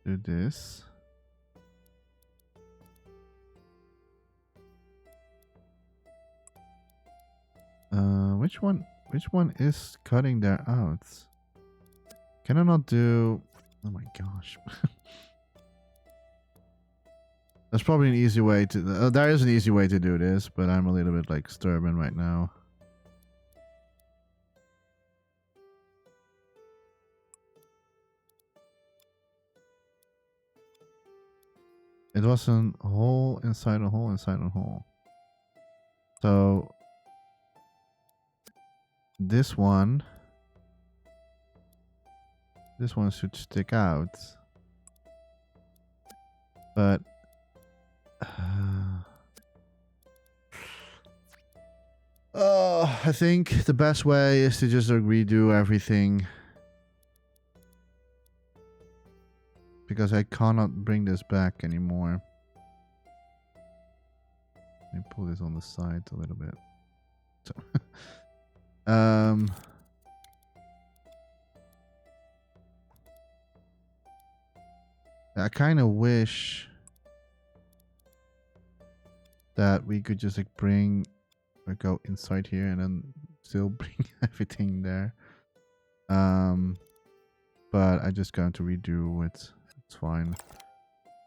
do this. Which one is cutting there out? Can I not do... Oh my gosh. There's probably an easy way to... there is an easy way to do this, but I'm a little bit like stubborn right now. It was a hole inside a hole inside a hole. So this one should stick out, but I think the best way is to just redo everything because I cannot bring this back anymore. Let me pull this on the side a little bit. So I kind of wish that we could just like bring or go inside here and then still bring everything there. But I just got to redo it. It's fine.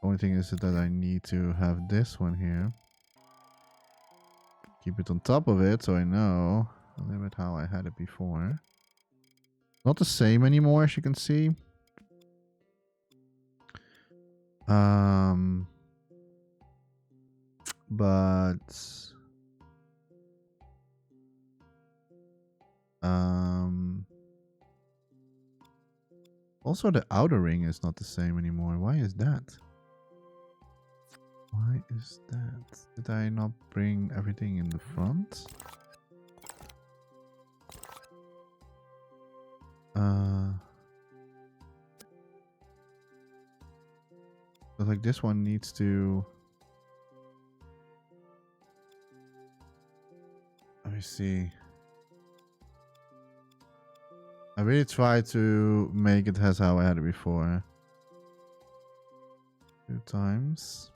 Only thing is that I need to have this one here. Keep it on top of it so I know a little bit how I had it before. Not the same anymore, as you can see. But also the outer ring is not the same anymore. Why is that? Why is that? Did I not bring everything in the front? But like this one needs to... Let me see. I really tried to make it as how I had it before. 2 times.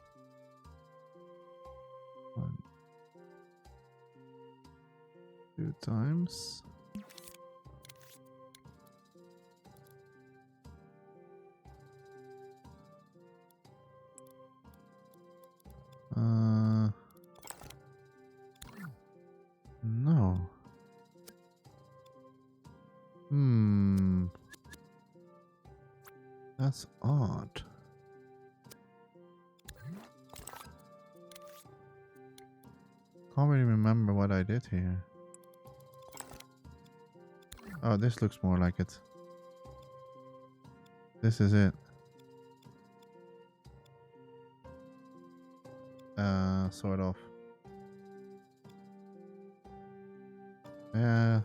1. 2 times. No. That's odd. Can't really remember what I did here. Oh, this looks more like it. This is it. Sort of. Yeah,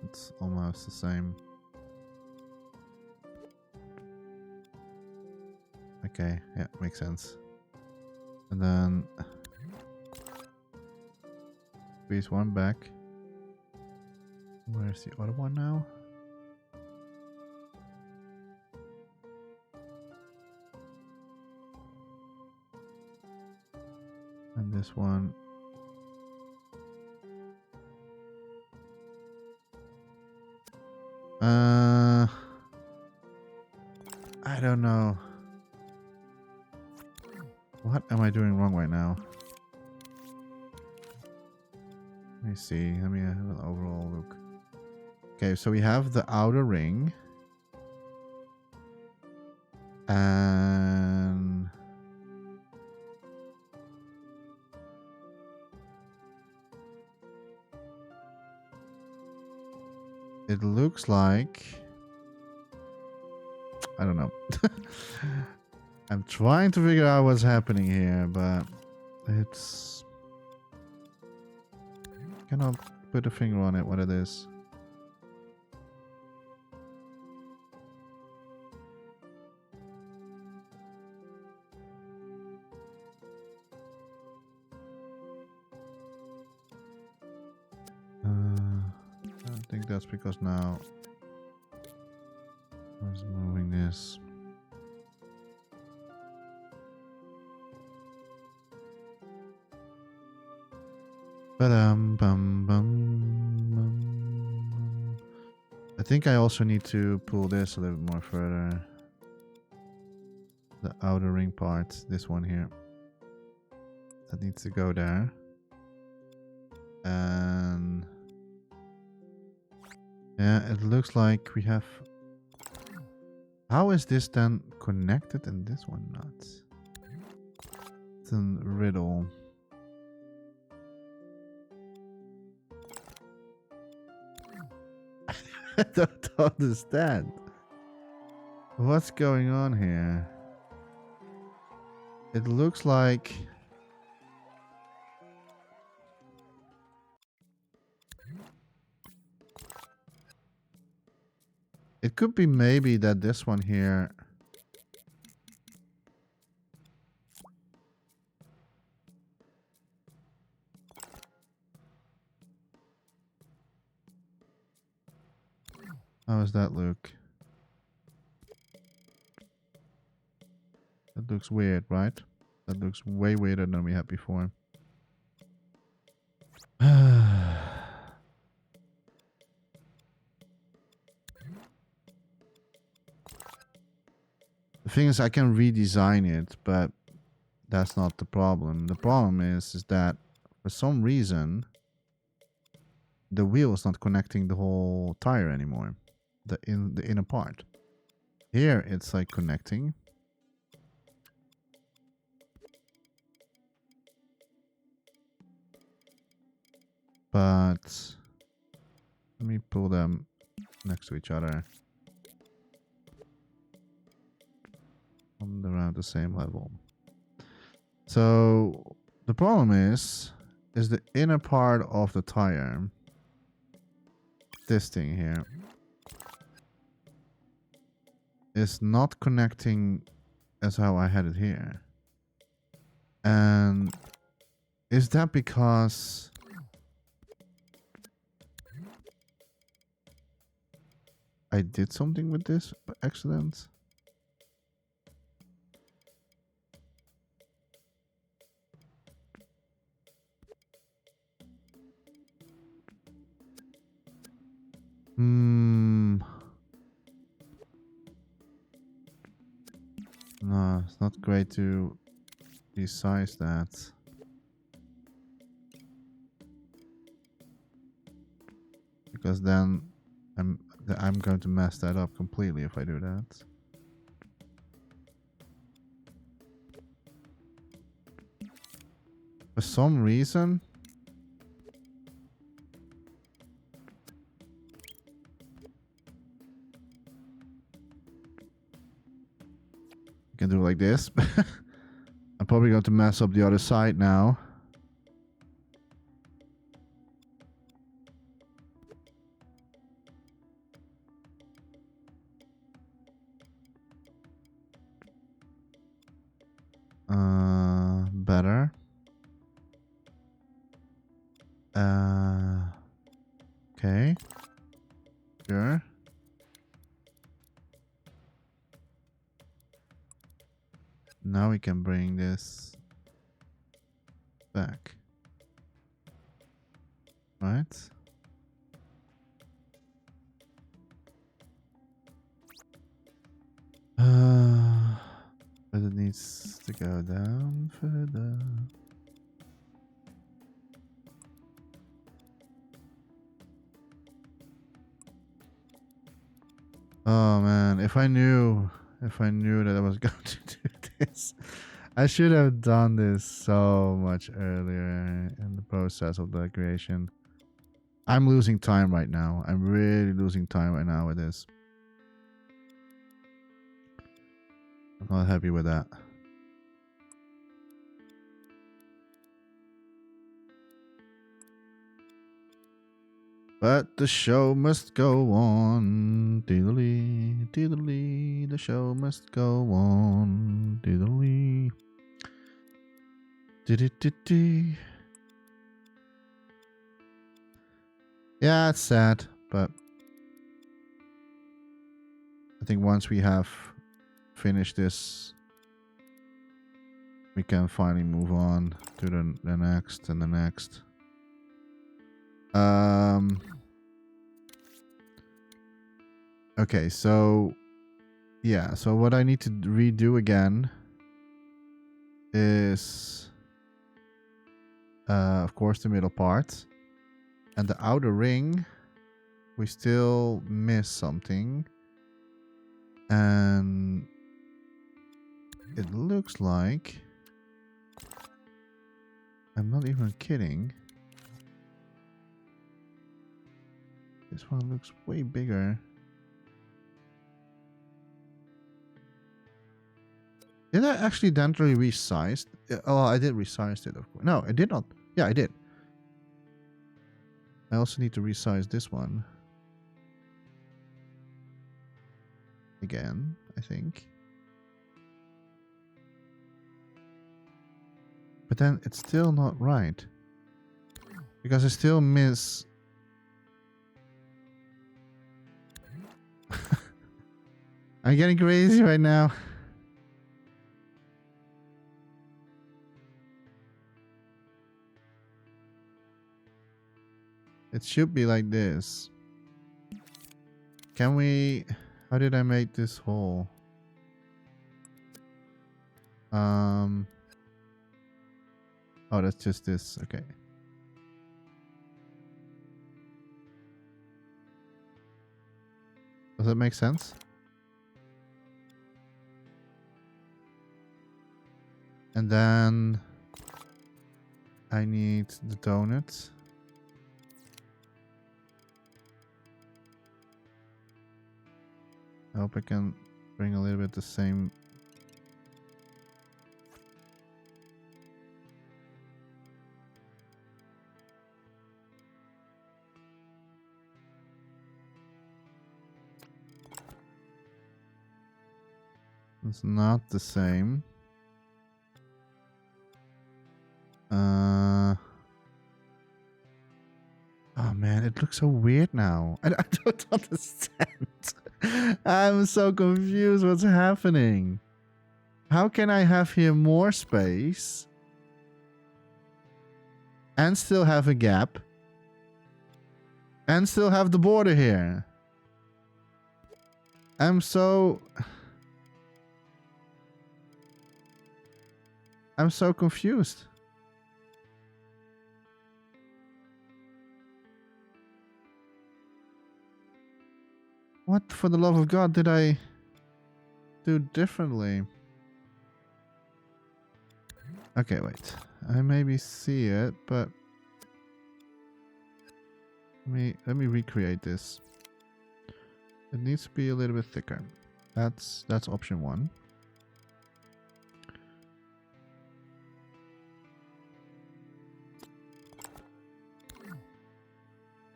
it's almost the same. Okay, yeah, makes sense. And then squeeze one back. Where's the other one now? And this one. I don't know. What am I doing wrong right now? Let me see. Let me have an overall look. Okay, so we have the outer ring. And it looks like... I don't know. I'm trying to figure out what's happening here, but it's... cannot put a finger on it, what it is. I think that's because now I was moving this. I think I also need to pull this a little bit more further. The outer ring part, this one here. That needs to go there. And yeah, it looks like we have... How is this then connected and this one not? It's a riddle. I don't understand. What's going on here? It looks like... It could be maybe that this one here How does that look? That looks weird, right? That looks way weirder than we had before. The thing is, I can redesign it, but that's not the problem. The problem is that for some reason, the wheel is not connecting the whole tire anymore. The inner part. Here, it's like connecting. But let me pull them next to each other. On around the same level. So the problem is the inner part of the tire. This thing here is not connecting as how I had it here. And is that because I did something with this by accident? No, it's not great to resize that. Because then I'm going to mess that up completely if I do that. For some reason, you can do it like this. I'm probably going to mess up the other side now. Better. Okay. Sure. Now we can bring this back. Right? But it needs to go down further. Oh man, if I knew that I was going to do this, I should have done this so much earlier in the process of the creation. I'm losing time right now. I'm really losing time right now with this. I'm not happy with that. But the show must go on. Diddly, diddly, the show must go on. Diddly. Diddy. Yeah, it's sad, but I think once we have finished this, we can finally move on to the next and the next. Okay, so yeah, so what I need to redo again is of course the middle part, and the outer ring we still miss something, and it looks like, I'm not even kidding, this one looks way bigger. Did I accidentally resize? Oh, I did resize it, of course. No, I did not. Yeah, I did. I also need to resize this one. Again, I think. But then it's still not right. Because I still miss I'm getting crazy right now. It should be like this. Can we... How did I make this hole? Oh, that's just this. Okay. Does that make sense? And then I need the donut. I hope I can bring a little bit the same. It's not the same. Oh man, it looks so weird now. I don't understand. I'm so confused what's happening. How can I have here more space and still have a gap and still have the border here? I'm so confused. What, for the love of God, did I do differently? Okay, wait. I maybe see it, but let me recreate this. It needs to be a little bit thicker. That's option 1.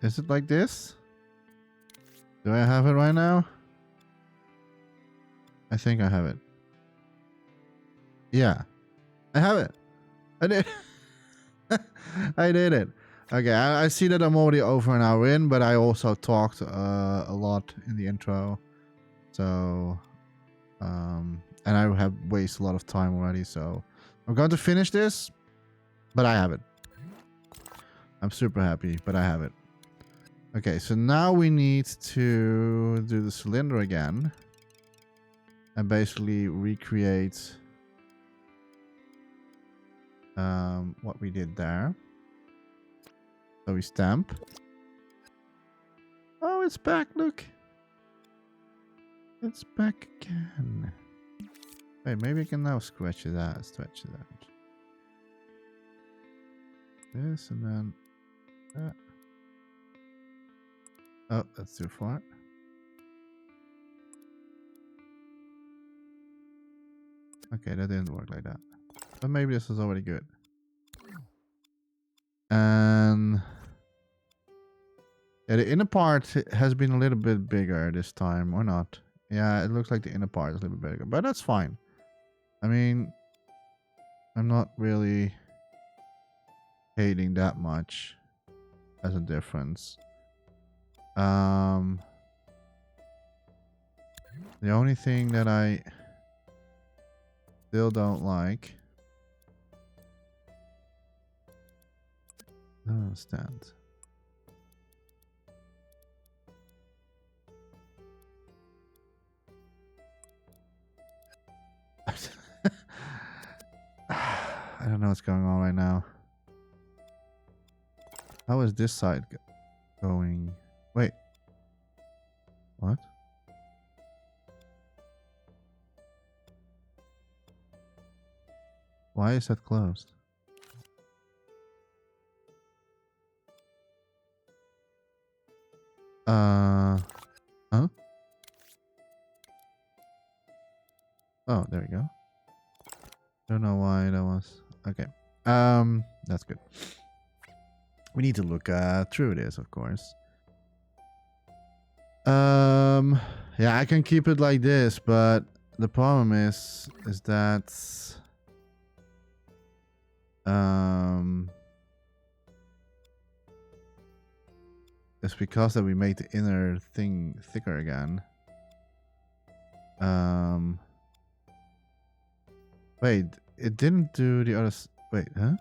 Is it like this? Do I have it right now? I think I have it. Yeah. I have it. I did. I did it. Okay, I see that I'm already over an hour in, but I also talked a lot in the intro. So, and I have wasted a lot of time already, so I'm going to finish this, but I have it. I'm super happy, but I have it. Okay, so now we need to do the cylinder again and basically recreate what we did there. So we stamp. Oh, it's back, look. It's back again. Wait, maybe I can now stretch it out. This and then that. Oh, that's too far. Okay, that didn't work like that. But maybe this is already good. And yeah, the inner part has been a little bit bigger this time, or not. Yeah, it looks like the inner part is a little bit bigger, but that's fine. I mean, I'm not really hating that much as a difference. The only thing that I still don't like. I don't understand. I don't know what's going on right now. How is this side going? Wait. What? Why is that closed? Huh? Oh, there we go. Don't know why that was. Okay. That's good. We need to look through this, of course. Yeah, I can keep it like this, but the problem is that it's because that we made the inner thing thicker again. Wait, it didn't do the other. Wait, huh?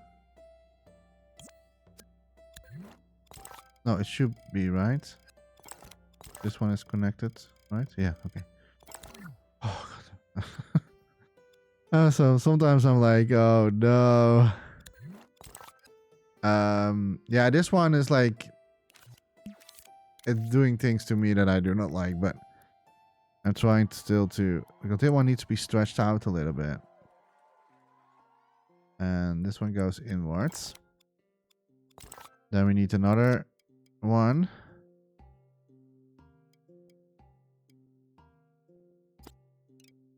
No, it should be right. This one is connected, right? Yeah. Okay. Oh god. So sometimes I'm like, oh no. Yeah, this one is like, it's doing things to me that I do not like, but I'm trying still to, because this one needs to be stretched out a little bit. And this one goes inwards. Then we need another one.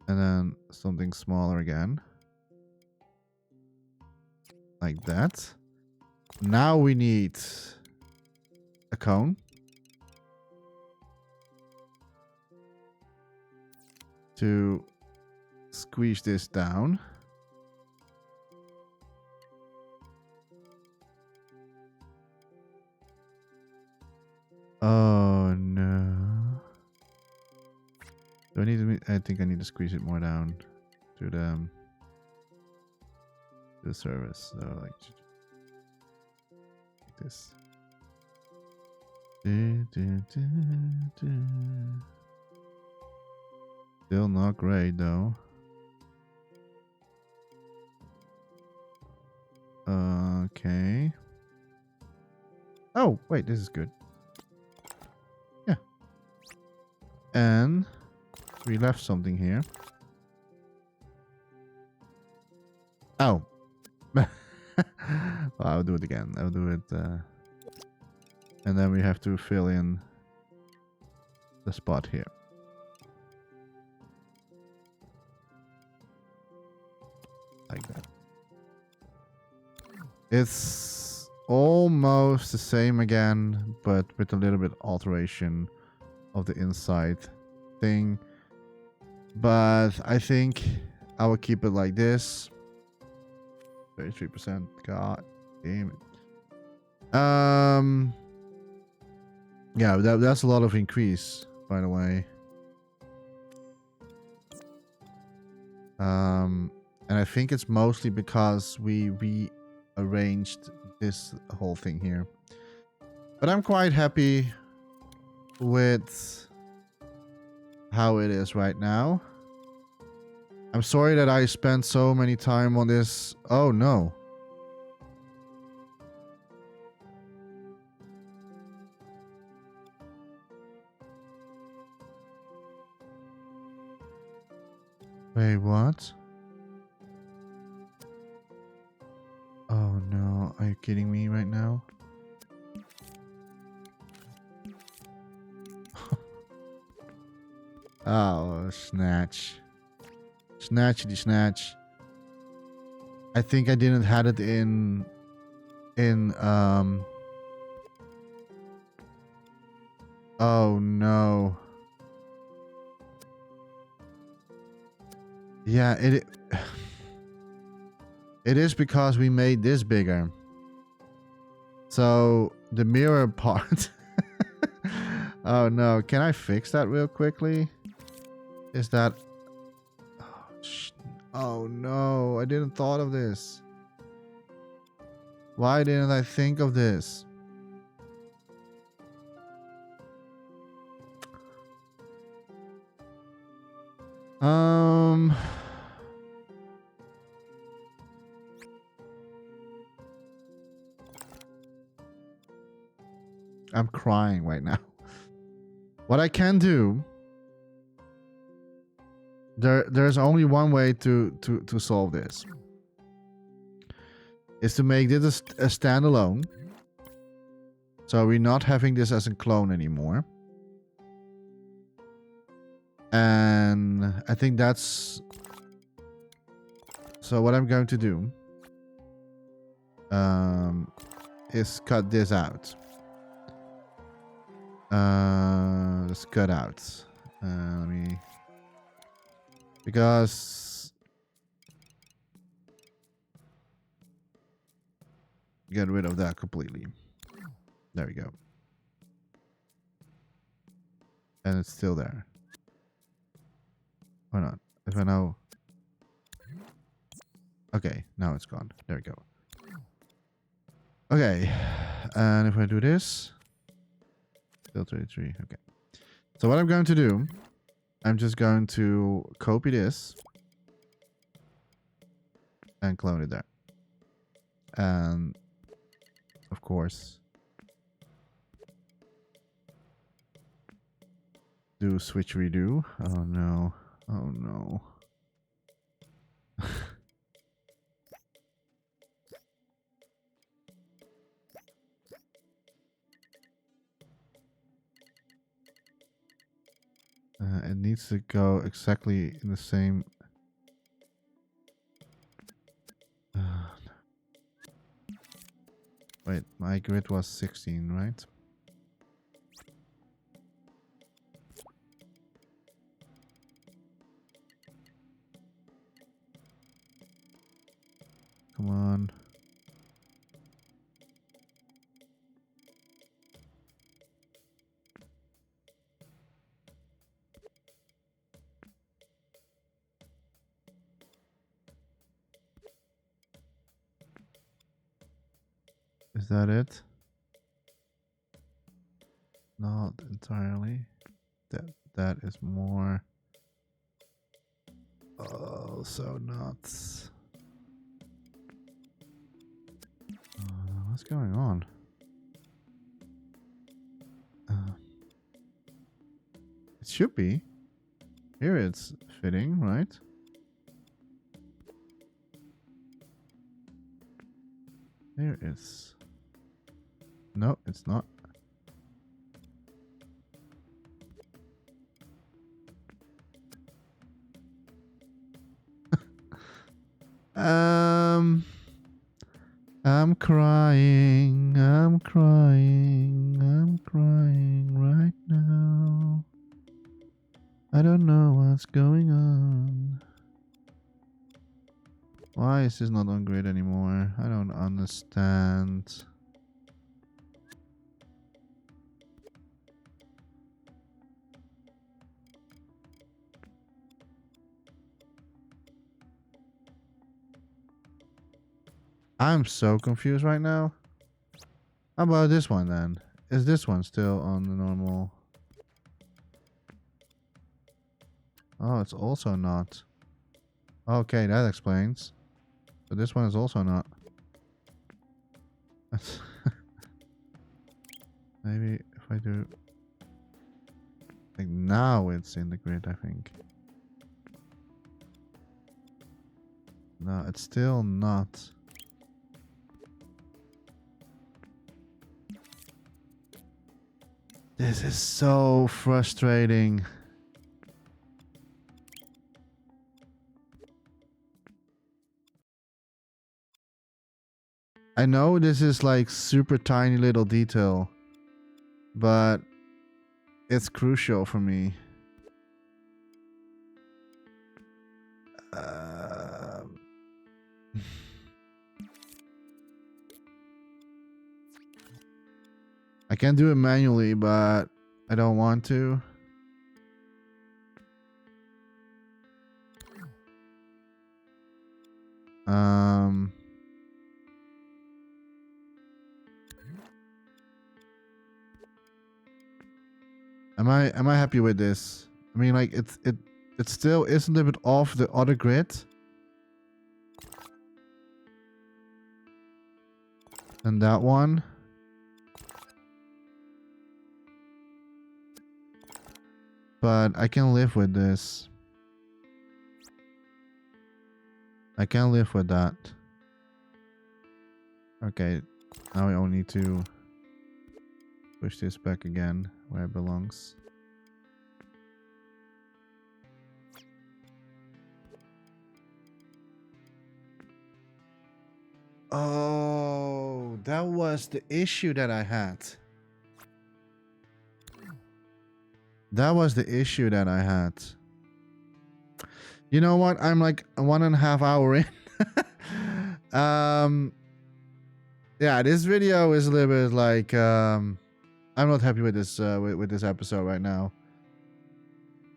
And then something smaller again. Like that. Now we need a cone. To squeeze this down. Oh no. Do I need to? I think I need to squeeze it more down to the surface. So like this. Still not great though. Okay. Oh, wait, this is good. Yeah. And we left something here. Oh. Well, I'll do it again. I'll do it. And then we have to fill in the spot here. Like that. It's almost the same again, but with a little bit alteration of the inside thing. But I think I will keep it like this. 33%. God damn it. Yeah, that's a lot of increase, by the way. And I think it's mostly because we rearranged this whole thing here. But I'm quite happy with how it is right now. I'm sorry that I spent so many time on this. Oh no. Wait, what? Oh no, are you kidding me right now? Oh, snatch. Snatchity snatch. I think I didn't have it in oh no. Yeah, it is because we made this bigger. So the mirror part. Oh no, can I fix that real quickly? Is that oh no, I didn't thought of this. Why didn't I think of this? I'm crying right now. What I can do, there's only one way to solve this. Is to make this a standalone. So we're not having this as a clone anymore. And I think that's... So what I'm going to do is cut this out. Let's cut out. Let me... Because... Get rid of that completely. There we go. And it's still there. Or not? If I now... Okay, now it's gone. There we go. Okay, and if I do this... Still 33, okay. So what I'm going to do... I'm just going to copy this... and clone it there. And... Of course... Do switch redo. Oh no. Oh no. It needs to go exactly in the same... Wait, my grid was 16, right? Come on. Is that it? Not entirely. That is more. Oh, so nuts. What's going on? It should be. Here it's fitting, right? There is. No, it's not. I'm crying. I'm crying. I'm crying right now. I don't know what's going on. Why is this not on grid anymore? I don't understand. I'm so confused right now. How about this one then? Is this one still on the normal? Oh, it's also not. Okay, that explains. But this one is also not. Maybe if I do... Like now it's in the grid, I think. No, it's still not. This is so frustrating. I know this is like super tiny little detail, but it's crucial for me. I can do it manually, but I don't want to. Am I happy with this? I mean, like it still is a little bit off the other grid. And that one. But I can live with this. I can live with that. Okay, now I only need to push this back again where it belongs. Oh, that was the issue that I had. That was the issue that I had. You know what? I'm like 1.5 hours in. Yeah, this video is a little bit like I'm not happy with this episode right now.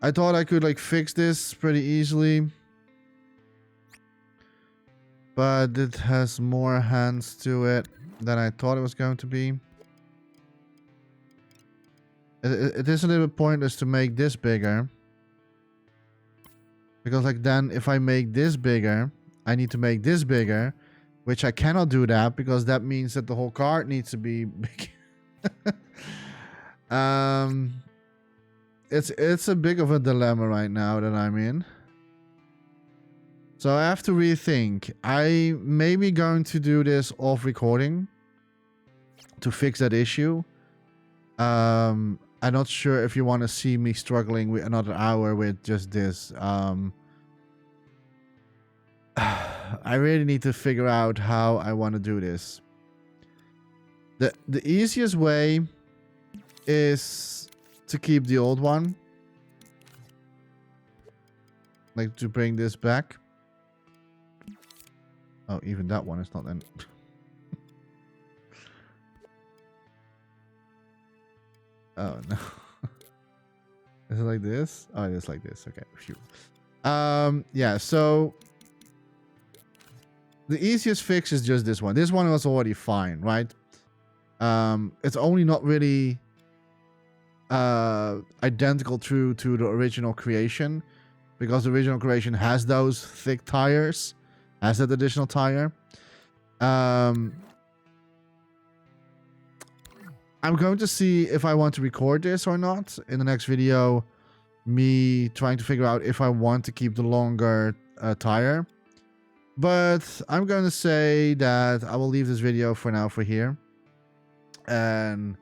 I thought I could like fix this pretty easily, but it has more hands to it than I thought it was going to be. It is a little bit pointless to make this bigger, because like then if I make this bigger, I need to make this bigger, which I cannot do that because that means that the whole card needs to be big. It's a big of a dilemma right now that I'm in. So I have to rethink. I may be going to do this off recording to fix that issue. I'm not sure if you want to see me struggling with another hour with just this. I really need to figure out how I want to do this. The easiest way is to keep the old one. Like to bring this back. Oh, even that one is not then. Oh no. Is it like this? Oh, it is like this. Okay. Phew. Yeah, so the easiest fix is just this one. This one was already fine, right? It's only not really identical to the original creation, because the original creation has those thick tires, has that additional tire. I'm going to see if I want to record this or not in the next video. Me trying to figure out if I want to keep the longer tire. But I'm going to say that I will leave this video for now for here. And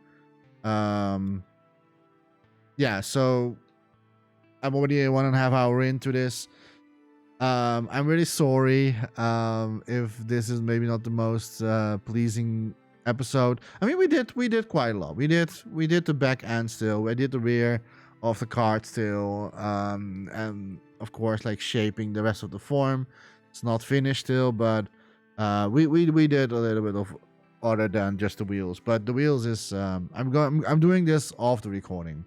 yeah, so I'm already 1.5 hours into this. I'm really sorry if this is maybe not the most pleasing episode. I mean, we did quite a lot. We did the back end still. We did the rear of the card still, and of course, like shaping the rest of the form. It's not finished still, but we did a little bit of other than just the wheels. But the wheels is I'm doing this off the recording.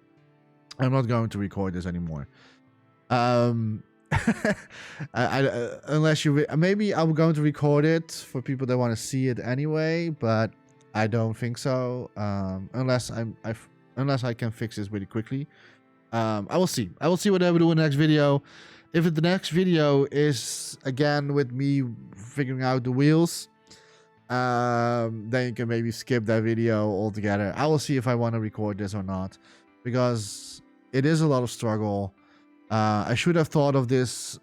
I'm not going to record this anymore. Unless you maybe I'm going to record it for people that want to see it anyway, but I don't think so. Unless I can fix this really quickly. I will see what I will do in the next video. If the next video is again with me figuring out the wheels, then you can maybe skip that video altogether. I will see if I want to record this or not, because it is a lot of struggle. I should have thought of this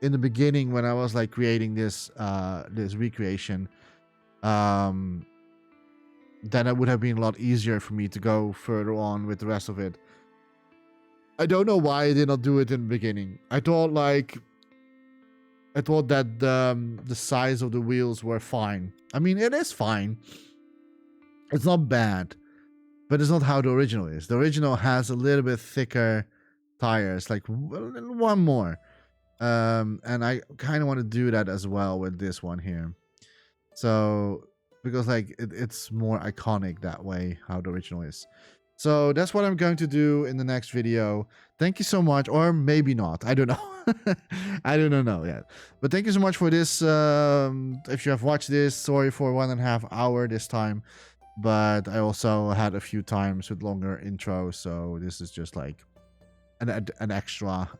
in the beginning when I was like creating this this recreation. Then it would have been a lot easier for me to go further on with the rest of it. I don't know why I did not do it in the beginning. I thought that the size of the wheels were fine. I mean, it is fine. It's not bad, but it's not how the original is. The original has a little bit thicker tires, like one more. And I kind of want to do that as well with this one here. So, because like it's more iconic that way, how the original is. So that's what I'm going to do in the next video. Thank you so much, or maybe not. I don't know. I don't know yet. But thank you so much for this. If you have watched this, sorry for 1.5 hours this time. But I also had a few times with longer intros, so this is just like an extra.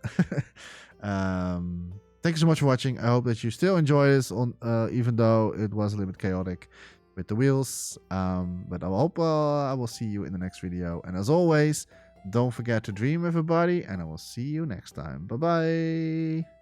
Thank you so much for watching. I hope that you still enjoy this, even though it was a little bit chaotic with the wheels. But I hope I will see you in the next video. And as always, don't forget to dream, everybody, and I will see you next time. Bye bye.